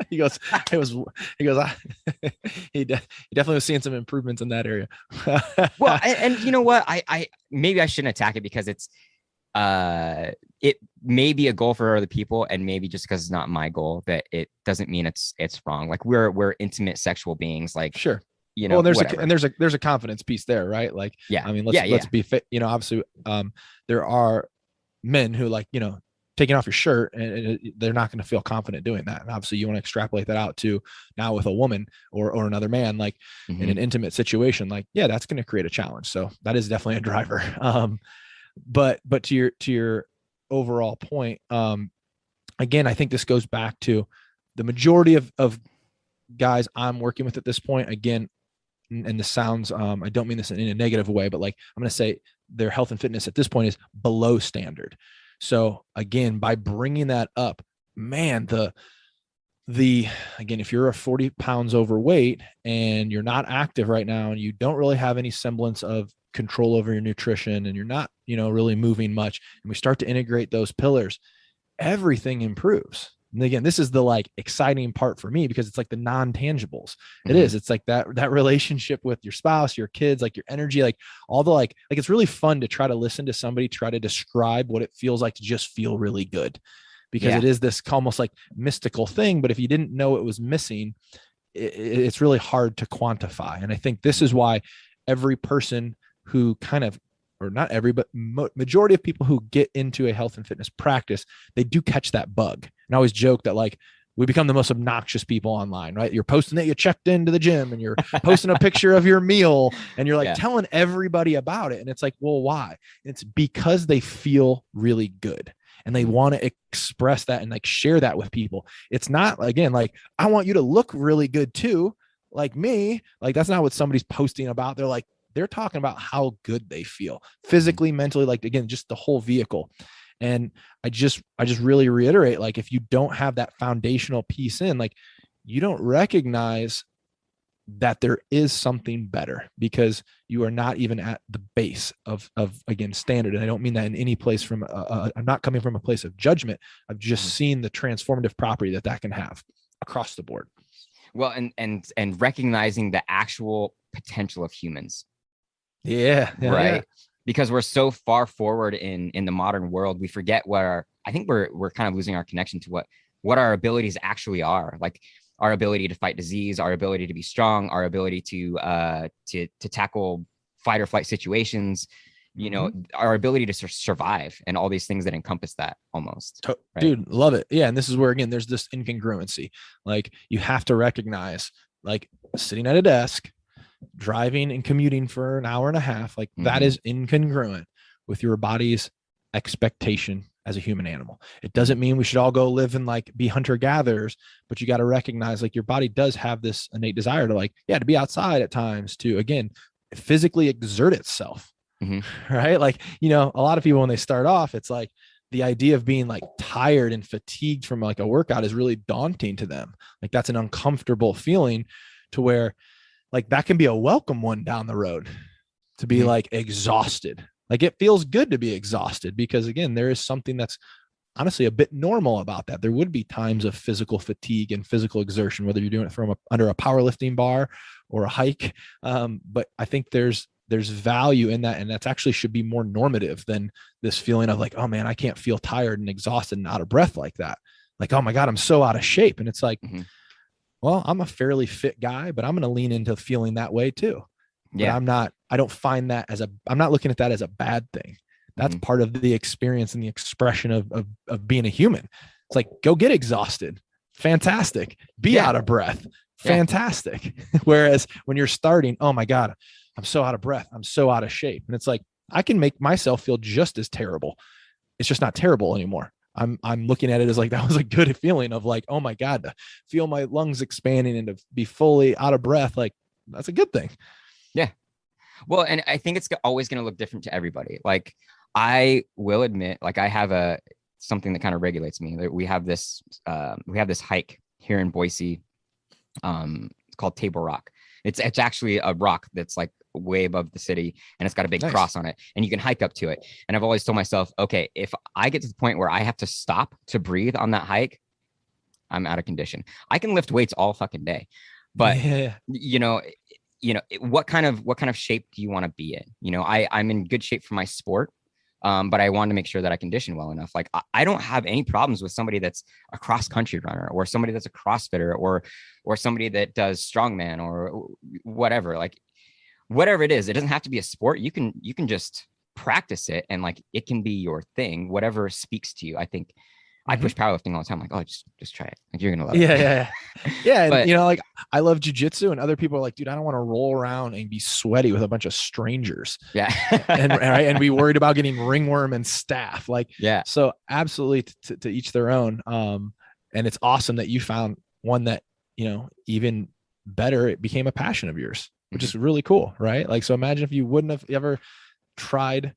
[SPEAKER 2] he definitely was seeing some improvements in that area.
[SPEAKER 1] Well, and you know what? I maybe I shouldn't attack it because it's it may be a goal for other people, and maybe just because it's not my goal, that it doesn't mean it's wrong. Like we're intimate sexual beings. Like,
[SPEAKER 2] sure.
[SPEAKER 1] Well,
[SPEAKER 2] there's a confidence piece there, right? Like,
[SPEAKER 1] yeah,
[SPEAKER 2] I mean, let's be fit. Obviously, there are men who, like, taking off your shirt, and they're not going to feel confident doing that. And obviously you want to extrapolate that out to now with a woman or another man, like in an intimate situation, like, yeah, that's going to create a challenge. So that is definitely a driver. But to your overall point, again, I think this goes back to the majority of guys I'm working with at this point. Again, and this sounds, I don't mean this in a negative way, but like, I'm going to say their health and fitness at this point is below standard. So again, by bringing that up, man, again, if you're 40 pounds overweight and you're not active right now, and you don't really have any semblance of control over your nutrition, and you're not, really moving much, and we start to integrate those pillars, everything improves. And again, this is the like exciting part for me, because it's like the non-tangibles. It is. It's like that relationship with your spouse, your kids, like your energy, like all the like it's really fun to try to listen to somebody try to describe what it feels like to just feel really good, because it is this almost like mystical thing. But if you didn't know it was missing, it's really hard to quantify. And I think this is why every person who kind of, or not every, but majority of people who get into a health and fitness practice, they do catch that bug. And I always joke that like we become the most obnoxious people online, right? You're posting that you checked into the gym, and you're posting a picture of your meal, and you're like telling everybody about it. And it's like, well, why? It's because they feel really good, and they want to express that and like share that with people. It's not, again, like, I want you to look really good too, like me. Like, that's not what somebody's posting about. They're like, they're talking about how good they feel physically, mentally, like, again, just the whole vehicle. And I just really reiterate, like, if you don't have that foundational piece in, like, you don't recognize that there is something better, because you are not even at the base of again, standard. And I don't mean that in any place from I'm not coming from a place of judgment. I've just seen the transformative property that can have across the board.
[SPEAKER 1] Well, and recognizing the actual potential of humans.
[SPEAKER 2] Yeah.
[SPEAKER 1] Right. Because we're so far forward in the modern world, we forget I think we're kind of losing our connection to what our abilities actually are. Like our ability to fight disease, our ability to be strong, our ability to tackle fight or flight situations, our ability to survive, and all these things that encompass that almost.
[SPEAKER 2] Right? Dude, love it. Yeah. And this is where, again, there's this incongruency. Like, you have to recognize, like, sitting at a desk, driving and commuting for an hour and a half, like, that is incongruent with your body's expectation as a human animal. It doesn't mean we should all go live and, like, be hunter gatherers, but you got to recognize, like, your body does have this innate desire to, like, to be outside at times, to, again, physically exert itself. Right. Like, a lot of people, when they start off, it's like the idea of being, like, tired and fatigued from, like, a workout is really daunting to them. Like, that's an uncomfortable feeling, to where, like, that can be a welcome one down the road, to be like exhausted. Like, it feels good to be exhausted, because, again, there is something that's honestly a bit normal about that. There would be times of physical fatigue and physical exertion, whether you're doing it from under a powerlifting bar or a hike. But I think there's value in that. And that's actually should be more normative than this feeling of, like, oh man, I can't feel tired and exhausted and out of breath like that. Like, oh my God, I'm so out of shape. And it's like, well, I'm a fairly fit guy, but I'm going to lean into feeling that way too.
[SPEAKER 1] Yeah.
[SPEAKER 2] But I don't find that I'm not looking at that as a bad thing. That's part of the experience and the expression of being a human. It's like, go get exhausted. Fantastic. Be out of breath. Fantastic. Whereas when you're starting, oh my God, I'm so out of breath. I'm so out of shape. And it's like, I can make myself feel just as terrible. It's just not terrible anymore. I'm looking at it as, like, that was a good feeling of, like, oh my God, to feel my lungs expanding and to be fully out of breath. Like, that's a good thing.
[SPEAKER 1] Yeah. Well, and I think it's always going to look different to everybody. Like, I will admit, like, I have something that kind of regulates me. We have this hike here in Boise. It's called Table Rock. It's actually a rock that's, like, way above the city, and it's got a big cross on it, and you can hike up to it. And I've always told myself, okay, if I get to the point where I have to stop to breathe on that hike, I'm out of condition. I can lift weights all fucking day, but what kind of shape do you want to be in? I'm in good shape for my sport. But I want to make sure that I condition well enough. Like, I don't have any problems with somebody that's a cross country runner, or somebody that's a CrossFitter, or somebody that does strongman or whatever. Like, whatever it is, it doesn't have to be a sport. You can just practice it, and, like, it can be your thing, whatever speaks to you. I think I push powerlifting all the time. Like, oh, just try it. Like, you're gonna love it.
[SPEAKER 2] Yeah. And, like, I love jujitsu, and other people are like, dude, I don't want to roll around and be sweaty with a bunch of strangers.
[SPEAKER 1] Yeah.
[SPEAKER 2] and be worried about getting ringworm and staph. Like,
[SPEAKER 1] yeah.
[SPEAKER 2] So absolutely, to each their own. And it's awesome that you found one that, even better, it became a passion of yours, which is really cool. Right. Like, so imagine if you wouldn't have ever tried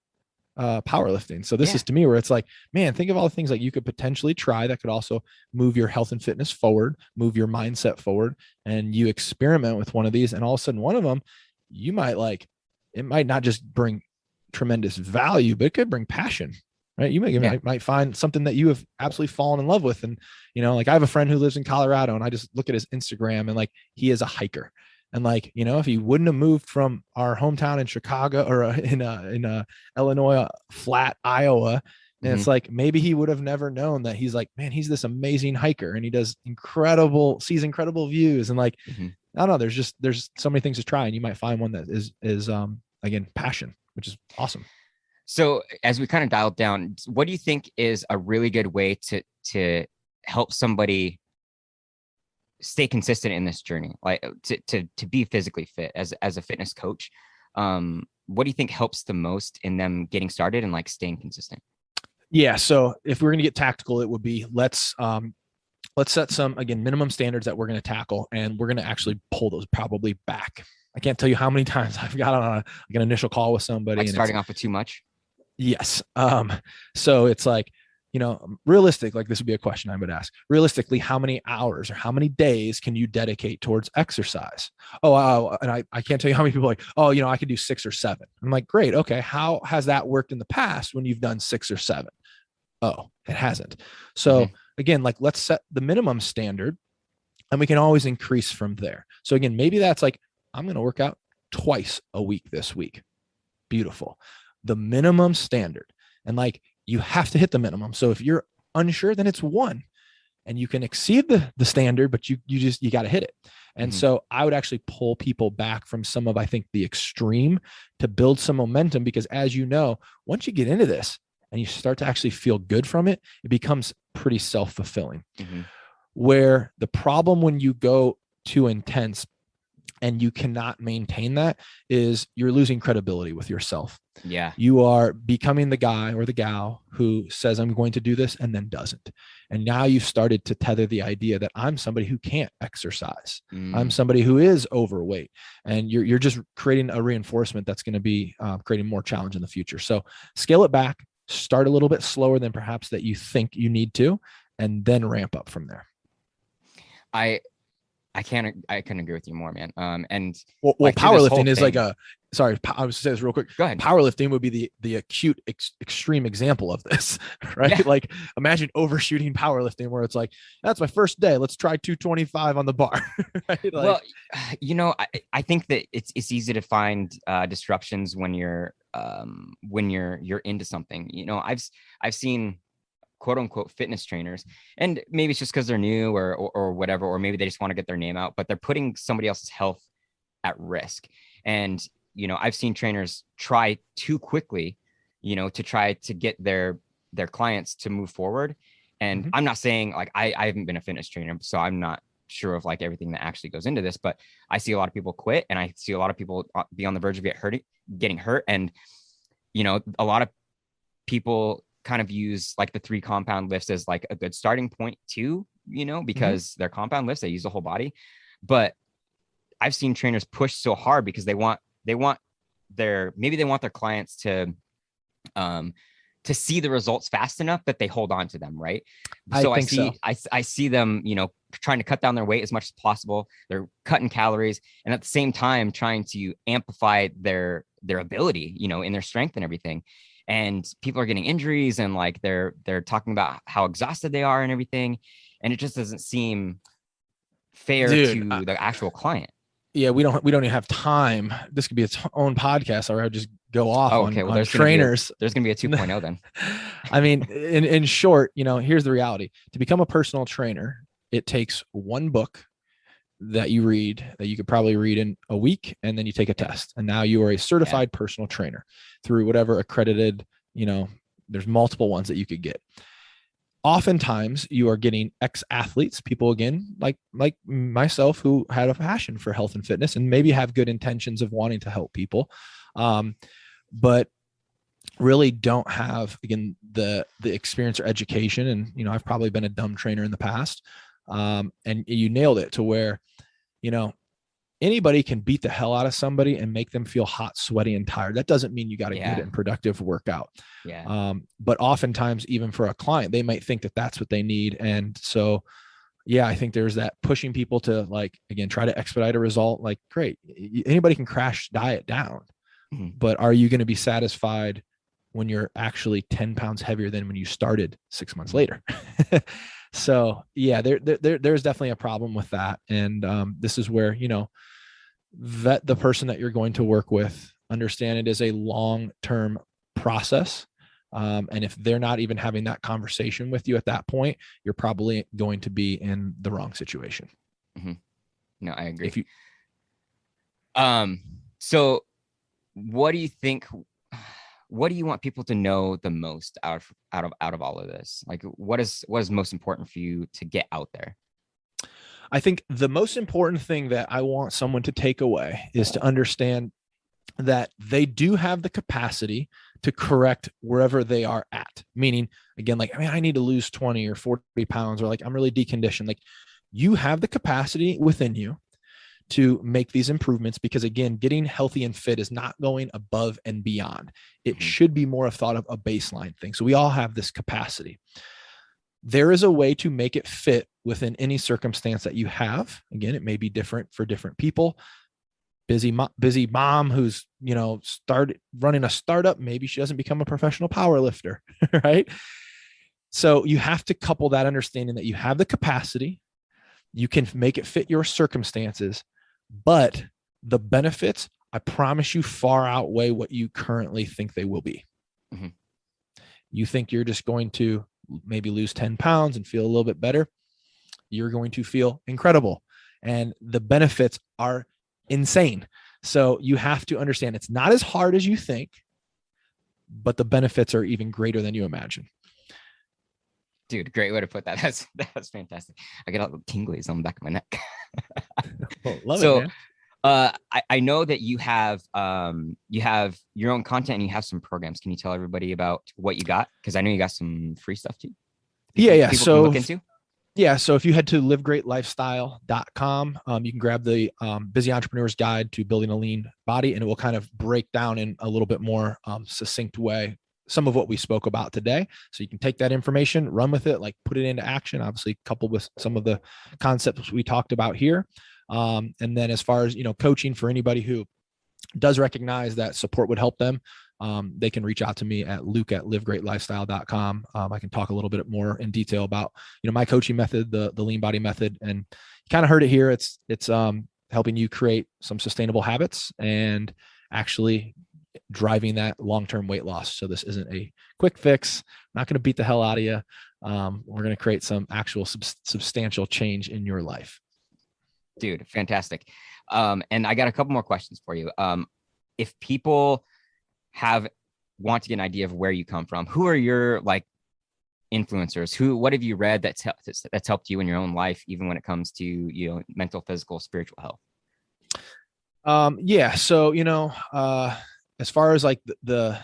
[SPEAKER 2] powerlifting. So this is to me where it's like, man, think of all the things like you could potentially try that could also move your health and fitness forward, move your mindset forward. And you experiment with one of these, and all of a sudden one of them, you might like, it might not just bring tremendous value, but it could bring passion, right? You might find something that you have absolutely fallen in love with. And, like, I have a friend who lives in Colorado, and I just look at his Instagram, and, like, he is a hiker. And, like, if he wouldn't have moved from our hometown in Chicago or in Illinois, flat Iowa, and it's like, maybe he would have never known that he's like, man, he's this amazing hiker, and he sees incredible views. And, like, I don't know, there's so many things to try, and you might find one that is again, passion, which is awesome.
[SPEAKER 1] So as we kind of dialed down, what do you think is a really good way to help somebody stay consistent in this journey, like to be physically fit as a fitness coach? What do you think helps the most in them getting started and, like, staying consistent?
[SPEAKER 2] Yeah. So if we're going to get tactical, it would be, let's set some, again, minimum standards that we're going to tackle, and we're going to actually pull those probably back. I can't tell you how many times I've got on like an initial call with somebody,
[SPEAKER 1] Like
[SPEAKER 2] and
[SPEAKER 1] starting off with too much.
[SPEAKER 2] yes. So it's like, realistic, like this would be a question I would ask. Realistically, how many hours or how many days can you dedicate towards exercise? And I can't tell you how many people are like, oh, I could do 6 or 7. I'm like, great. Okay. How has that worked in the past when you've done 6 or 7? Oh, it hasn't. So again, like let's set the minimum standard and we can always increase from there. So again, maybe that's like, I'm going to work out twice a week this week. Beautiful. The minimum standard. And like, you have to hit the minimum. So if you're unsure, then it's 1, and you can exceed the standard, but you got to hit it. And so I would actually pull people back from some of, I think, the extreme to build some momentum, because as you know, once you get into this and you start to actually feel good from it, it becomes pretty self-fulfilling. Where the problem when you go too intense and you cannot maintain that is you're losing credibility with yourself.
[SPEAKER 1] Yeah.
[SPEAKER 2] You are becoming the guy or the gal who says, I'm going to do this, and then doesn't. And now you've started to tether the idea that I'm somebody who can't exercise. I'm somebody who is overweight. And you're just creating a reinforcement that's going to be creating more challenge in the future. So scale it back, start a little bit slower than perhaps that you think you need to, and then ramp up from there.
[SPEAKER 1] I couldn't agree with you more, man. And
[SPEAKER 2] well like powerlifting is like I was say this real quick.
[SPEAKER 1] Go ahead.
[SPEAKER 2] Powerlifting would be the acute extreme example of this, right? Yeah. Like imagine overshooting powerlifting where it's like, that's my first day, let's try 225 on the bar. Right? Like,
[SPEAKER 1] well, I think that it's easy to find disruptions when you're into something. I've seen quote unquote fitness trainers, and maybe it's just because they're new or whatever, or maybe they just want to get their name out, but they're putting somebody else's health at risk. And I've seen trainers try too quickly, to try to get their clients to move forward. And I'm not saying like I haven't been a fitness trainer, so I'm not sure of like everything that actually goes into this, but I see a lot of people quit, and I see a lot of people be on the verge of getting hurt. And a lot of people kind of use like the 3 compound lifts as like a good starting point too, because they're compound lifts, they use the whole body. But I've seen trainers push so hard because they want their clients to see the results fast enough that they hold on to them, right? So I see them, trying to cut down their weight as much as possible. They're cutting calories, and at the same time trying to amplify their ability, in their strength and everything. And people are getting injuries, and like they're talking about how exhausted they are and everything. And it just doesn't seem fair to the actual client.
[SPEAKER 2] Yeah, we don't even have time. This could be its own podcast, or I would just go off on trainers.
[SPEAKER 1] There's going to be a 2.0 then.
[SPEAKER 2] I mean, in short, here's the reality. To become a personal trainer, it takes 1 book that you read, that you could probably read in a week, and then you take a test, and now you are a certified personal trainer through whatever accredited, there's multiple ones that you could get. Oftentimes you are getting ex-athletes, people again, like myself, who had a passion for health and fitness and maybe have good intentions of wanting to help people, but really don't have, again, the experience or education. And, I've probably been a dumb trainer in the past. And you nailed it to where, anybody can beat the hell out of somebody and make them feel hot, sweaty, and tired. That doesn't mean you got a good and productive workout. But oftentimes, even for a client, they might think that that's what they need. And so, I think there's that pushing people to, like, again, try to expedite a result. Like, great, anybody can crash diet down, but are you going to be satisfied when you're actually 10 pounds heavier than when you started 6 months later? So there's definitely a problem with that. And this is where, vet the person that you're going to work with, understand it is a long-term process. And if they're not even having that conversation with you at that point, you're probably going to be in the wrong situation.
[SPEAKER 1] No, I agree. So what do you think? What do you want people to know the most out of all of this? Like, what is most important for you to get out there?
[SPEAKER 2] I think the most important thing that I want someone to take away is to understand that they do have the capacity to correct wherever they are at. Meaning, again, like, I need to lose 20 or 40 pounds, or like, I'm really deconditioned. Like, you have the capacity within you to make these improvements, because again, getting healthy and fit is not going above and beyond. It should be more of thought of a baseline thing. So we all have this capacity. There is a way to make it fit within any circumstance that you have. Again, it may be different for different people. Busy mom who's, started running a startup, maybe she doesn't become a professional power lifter, right? So you have to couple that understanding that you have the capacity, you can make it fit your circumstances, but the benefits, I promise you, far outweigh what you currently think they will be. Mm-hmm. You think you're just going to maybe lose 10 pounds and feel a little bit better. You're going to feel incredible. And the benefits are insane. So you have to understand it's not as hard as you think, but the benefits are even greater than you imagine.
[SPEAKER 1] Dude, great way to put that. That's fantastic. I get all the tinglies on the back of my neck.
[SPEAKER 2] Love it, man.
[SPEAKER 1] I know that you have your own content and you have some programs. Can you tell everybody about what you got? Because I know you got some free stuff too.
[SPEAKER 2] Yeah.
[SPEAKER 1] People
[SPEAKER 2] so
[SPEAKER 1] can look into.
[SPEAKER 2] Yeah. So if you head to livegreatlifestyle.com, you can grab the Busy Entrepreneur's Guide to Building a Lean Body, and it will kind of break down in a little bit more succinct way some of what we spoke about today. So you can take that information, run with it, like put it into action, obviously coupled with some of the concepts we talked about here. And then as far as, coaching for anybody who does recognize that support would help them, they can reach out to me at luke@livegreatlifestyle.com. I can talk a little bit more in detail about, my coaching method, the lean body method. And you kind of heard it here. It's helping you create some sustainable habits and actually driving that long-term weight loss. So this isn't a quick fix. I'm not going to beat the hell out of you. We're going to create some actual substantial change in your life.
[SPEAKER 1] Dude, fantastic. And I got a couple more questions for you. If people want to get an idea of where you come from, who are your influencers? What have you read that's helped you in your own life, even when it comes to, mental, physical, spiritual health?
[SPEAKER 2] Yeah. So, as far as the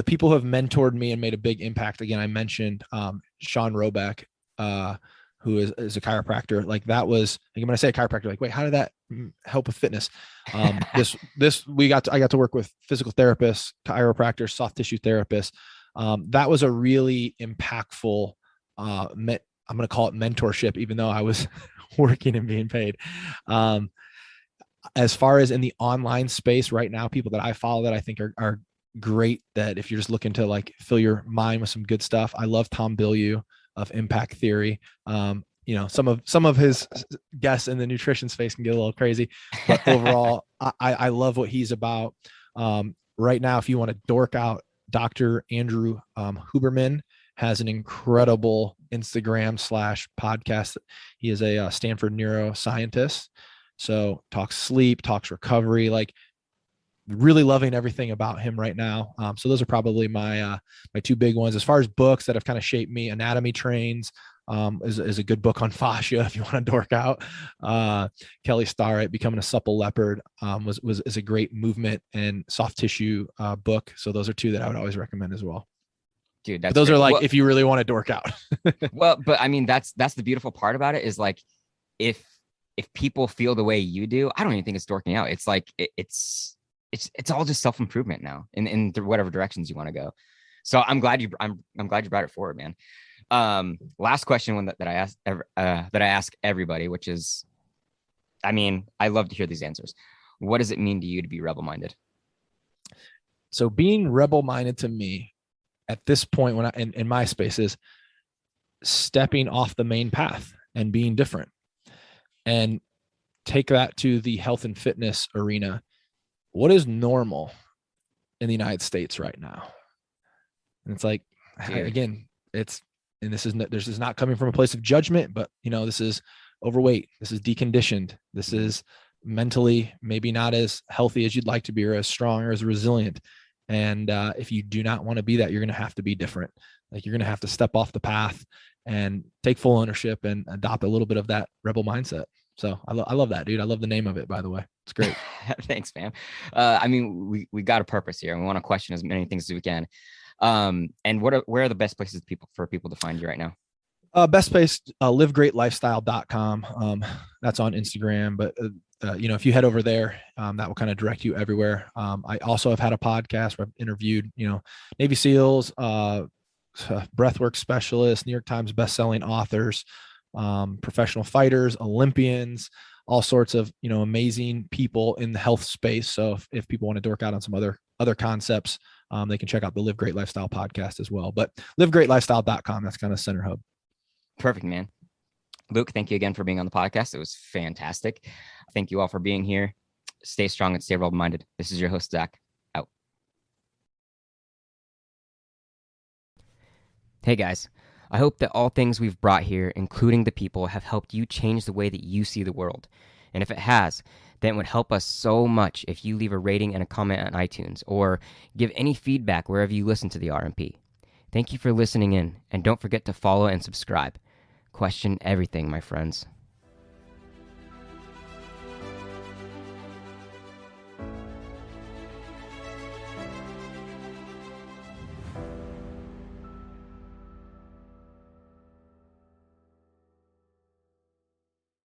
[SPEAKER 2] people who have mentored me and made a big impact, again, I mentioned Sean Roebuck, who is a chiropractor. That was, when I say a chiropractor, wait, how did that help with fitness? I got to work with physical therapists, chiropractors, soft tissue therapists. That was a really impactful, I'm going to call it mentorship, even though I was working and being paid. As far as in the online space right now, people that I follow that I think are great, that if you're just looking to fill your mind with some good stuff, I love Tom Bilyeu of Impact Theory. Some of his guests in the nutrition space can get a little crazy, but overall, I love what he's about. Right now, if you want to dork out, Dr. Andrew Huberman has an incredible Instagram / podcast. He is a Stanford neuroscientist. So talks sleep, talks recovery, really loving everything about him right now. So those are probably my two big ones. As far as books that have kind of shaped me, Anatomy Trains is a good book on fascia if you want to dork out. Kelly Starrett, Becoming a Supple Leopard, is a great movement and soft tissue book. So those are two that I would always recommend as well.
[SPEAKER 1] Dude,
[SPEAKER 2] those great. Are if you really want to dork out.
[SPEAKER 1] Well, but I mean, that's the beautiful part about it is if people feel the way you do, I don't even think it's dorking out. It's it's all just self-improvement now in whatever directions you want to go. So I'm glad you brought it forward, man. Last question, one that I ask everybody, which is, I love to hear these answers. What does it mean to you to be rebel-minded?
[SPEAKER 2] So being rebel-minded to me at this point, when in my space, is stepping off the main path and being different. And take that to the health and fitness arena. What is normal in the United States right now? And it's again, this is not coming from a place of judgment, but this is overweight. This is deconditioned. This is mentally maybe not as healthy as you'd like to be, or as strong or as resilient. And if you do not want to be that, you're going to have to be different. You're going to have to step off the path and take full ownership and adopt a little bit of that rebel mindset. So I love that, dude. I love the name of it, by the way. It's great.
[SPEAKER 1] Thanks, man. We got a purpose here, and we want to question as many things as we can. And where are the best places for people to find you right now?
[SPEAKER 2] Best place, livegreatlifestyle.com. That's on Instagram, but if you head over there, that will kind of direct you everywhere. I also have had a podcast where I've interviewed, Navy SEALs, breathwork specialists, New York Times best-selling authors, professional fighters, Olympians, all sorts of, amazing people in the health space. So if people want to dork out on some other concepts, they can check out the Live Great Lifestyle podcast as well. But livegreatlifestyle.com, that's kind of center hub.
[SPEAKER 1] Perfect, man. Luke, thank you again for being on the podcast. It was fantastic. Thank you all for being here. Stay strong and stay well-minded. This is your host, Zach, out. Hey, guys. I hope that all things we've brought here, including the people, have helped you change the way that you see the world. And if it has, then it would help us so much if you leave a rating and a comment on iTunes or give any feedback wherever you listen to the RMP. Thank you for listening in, and don't forget to follow and subscribe. Question everything, my friends.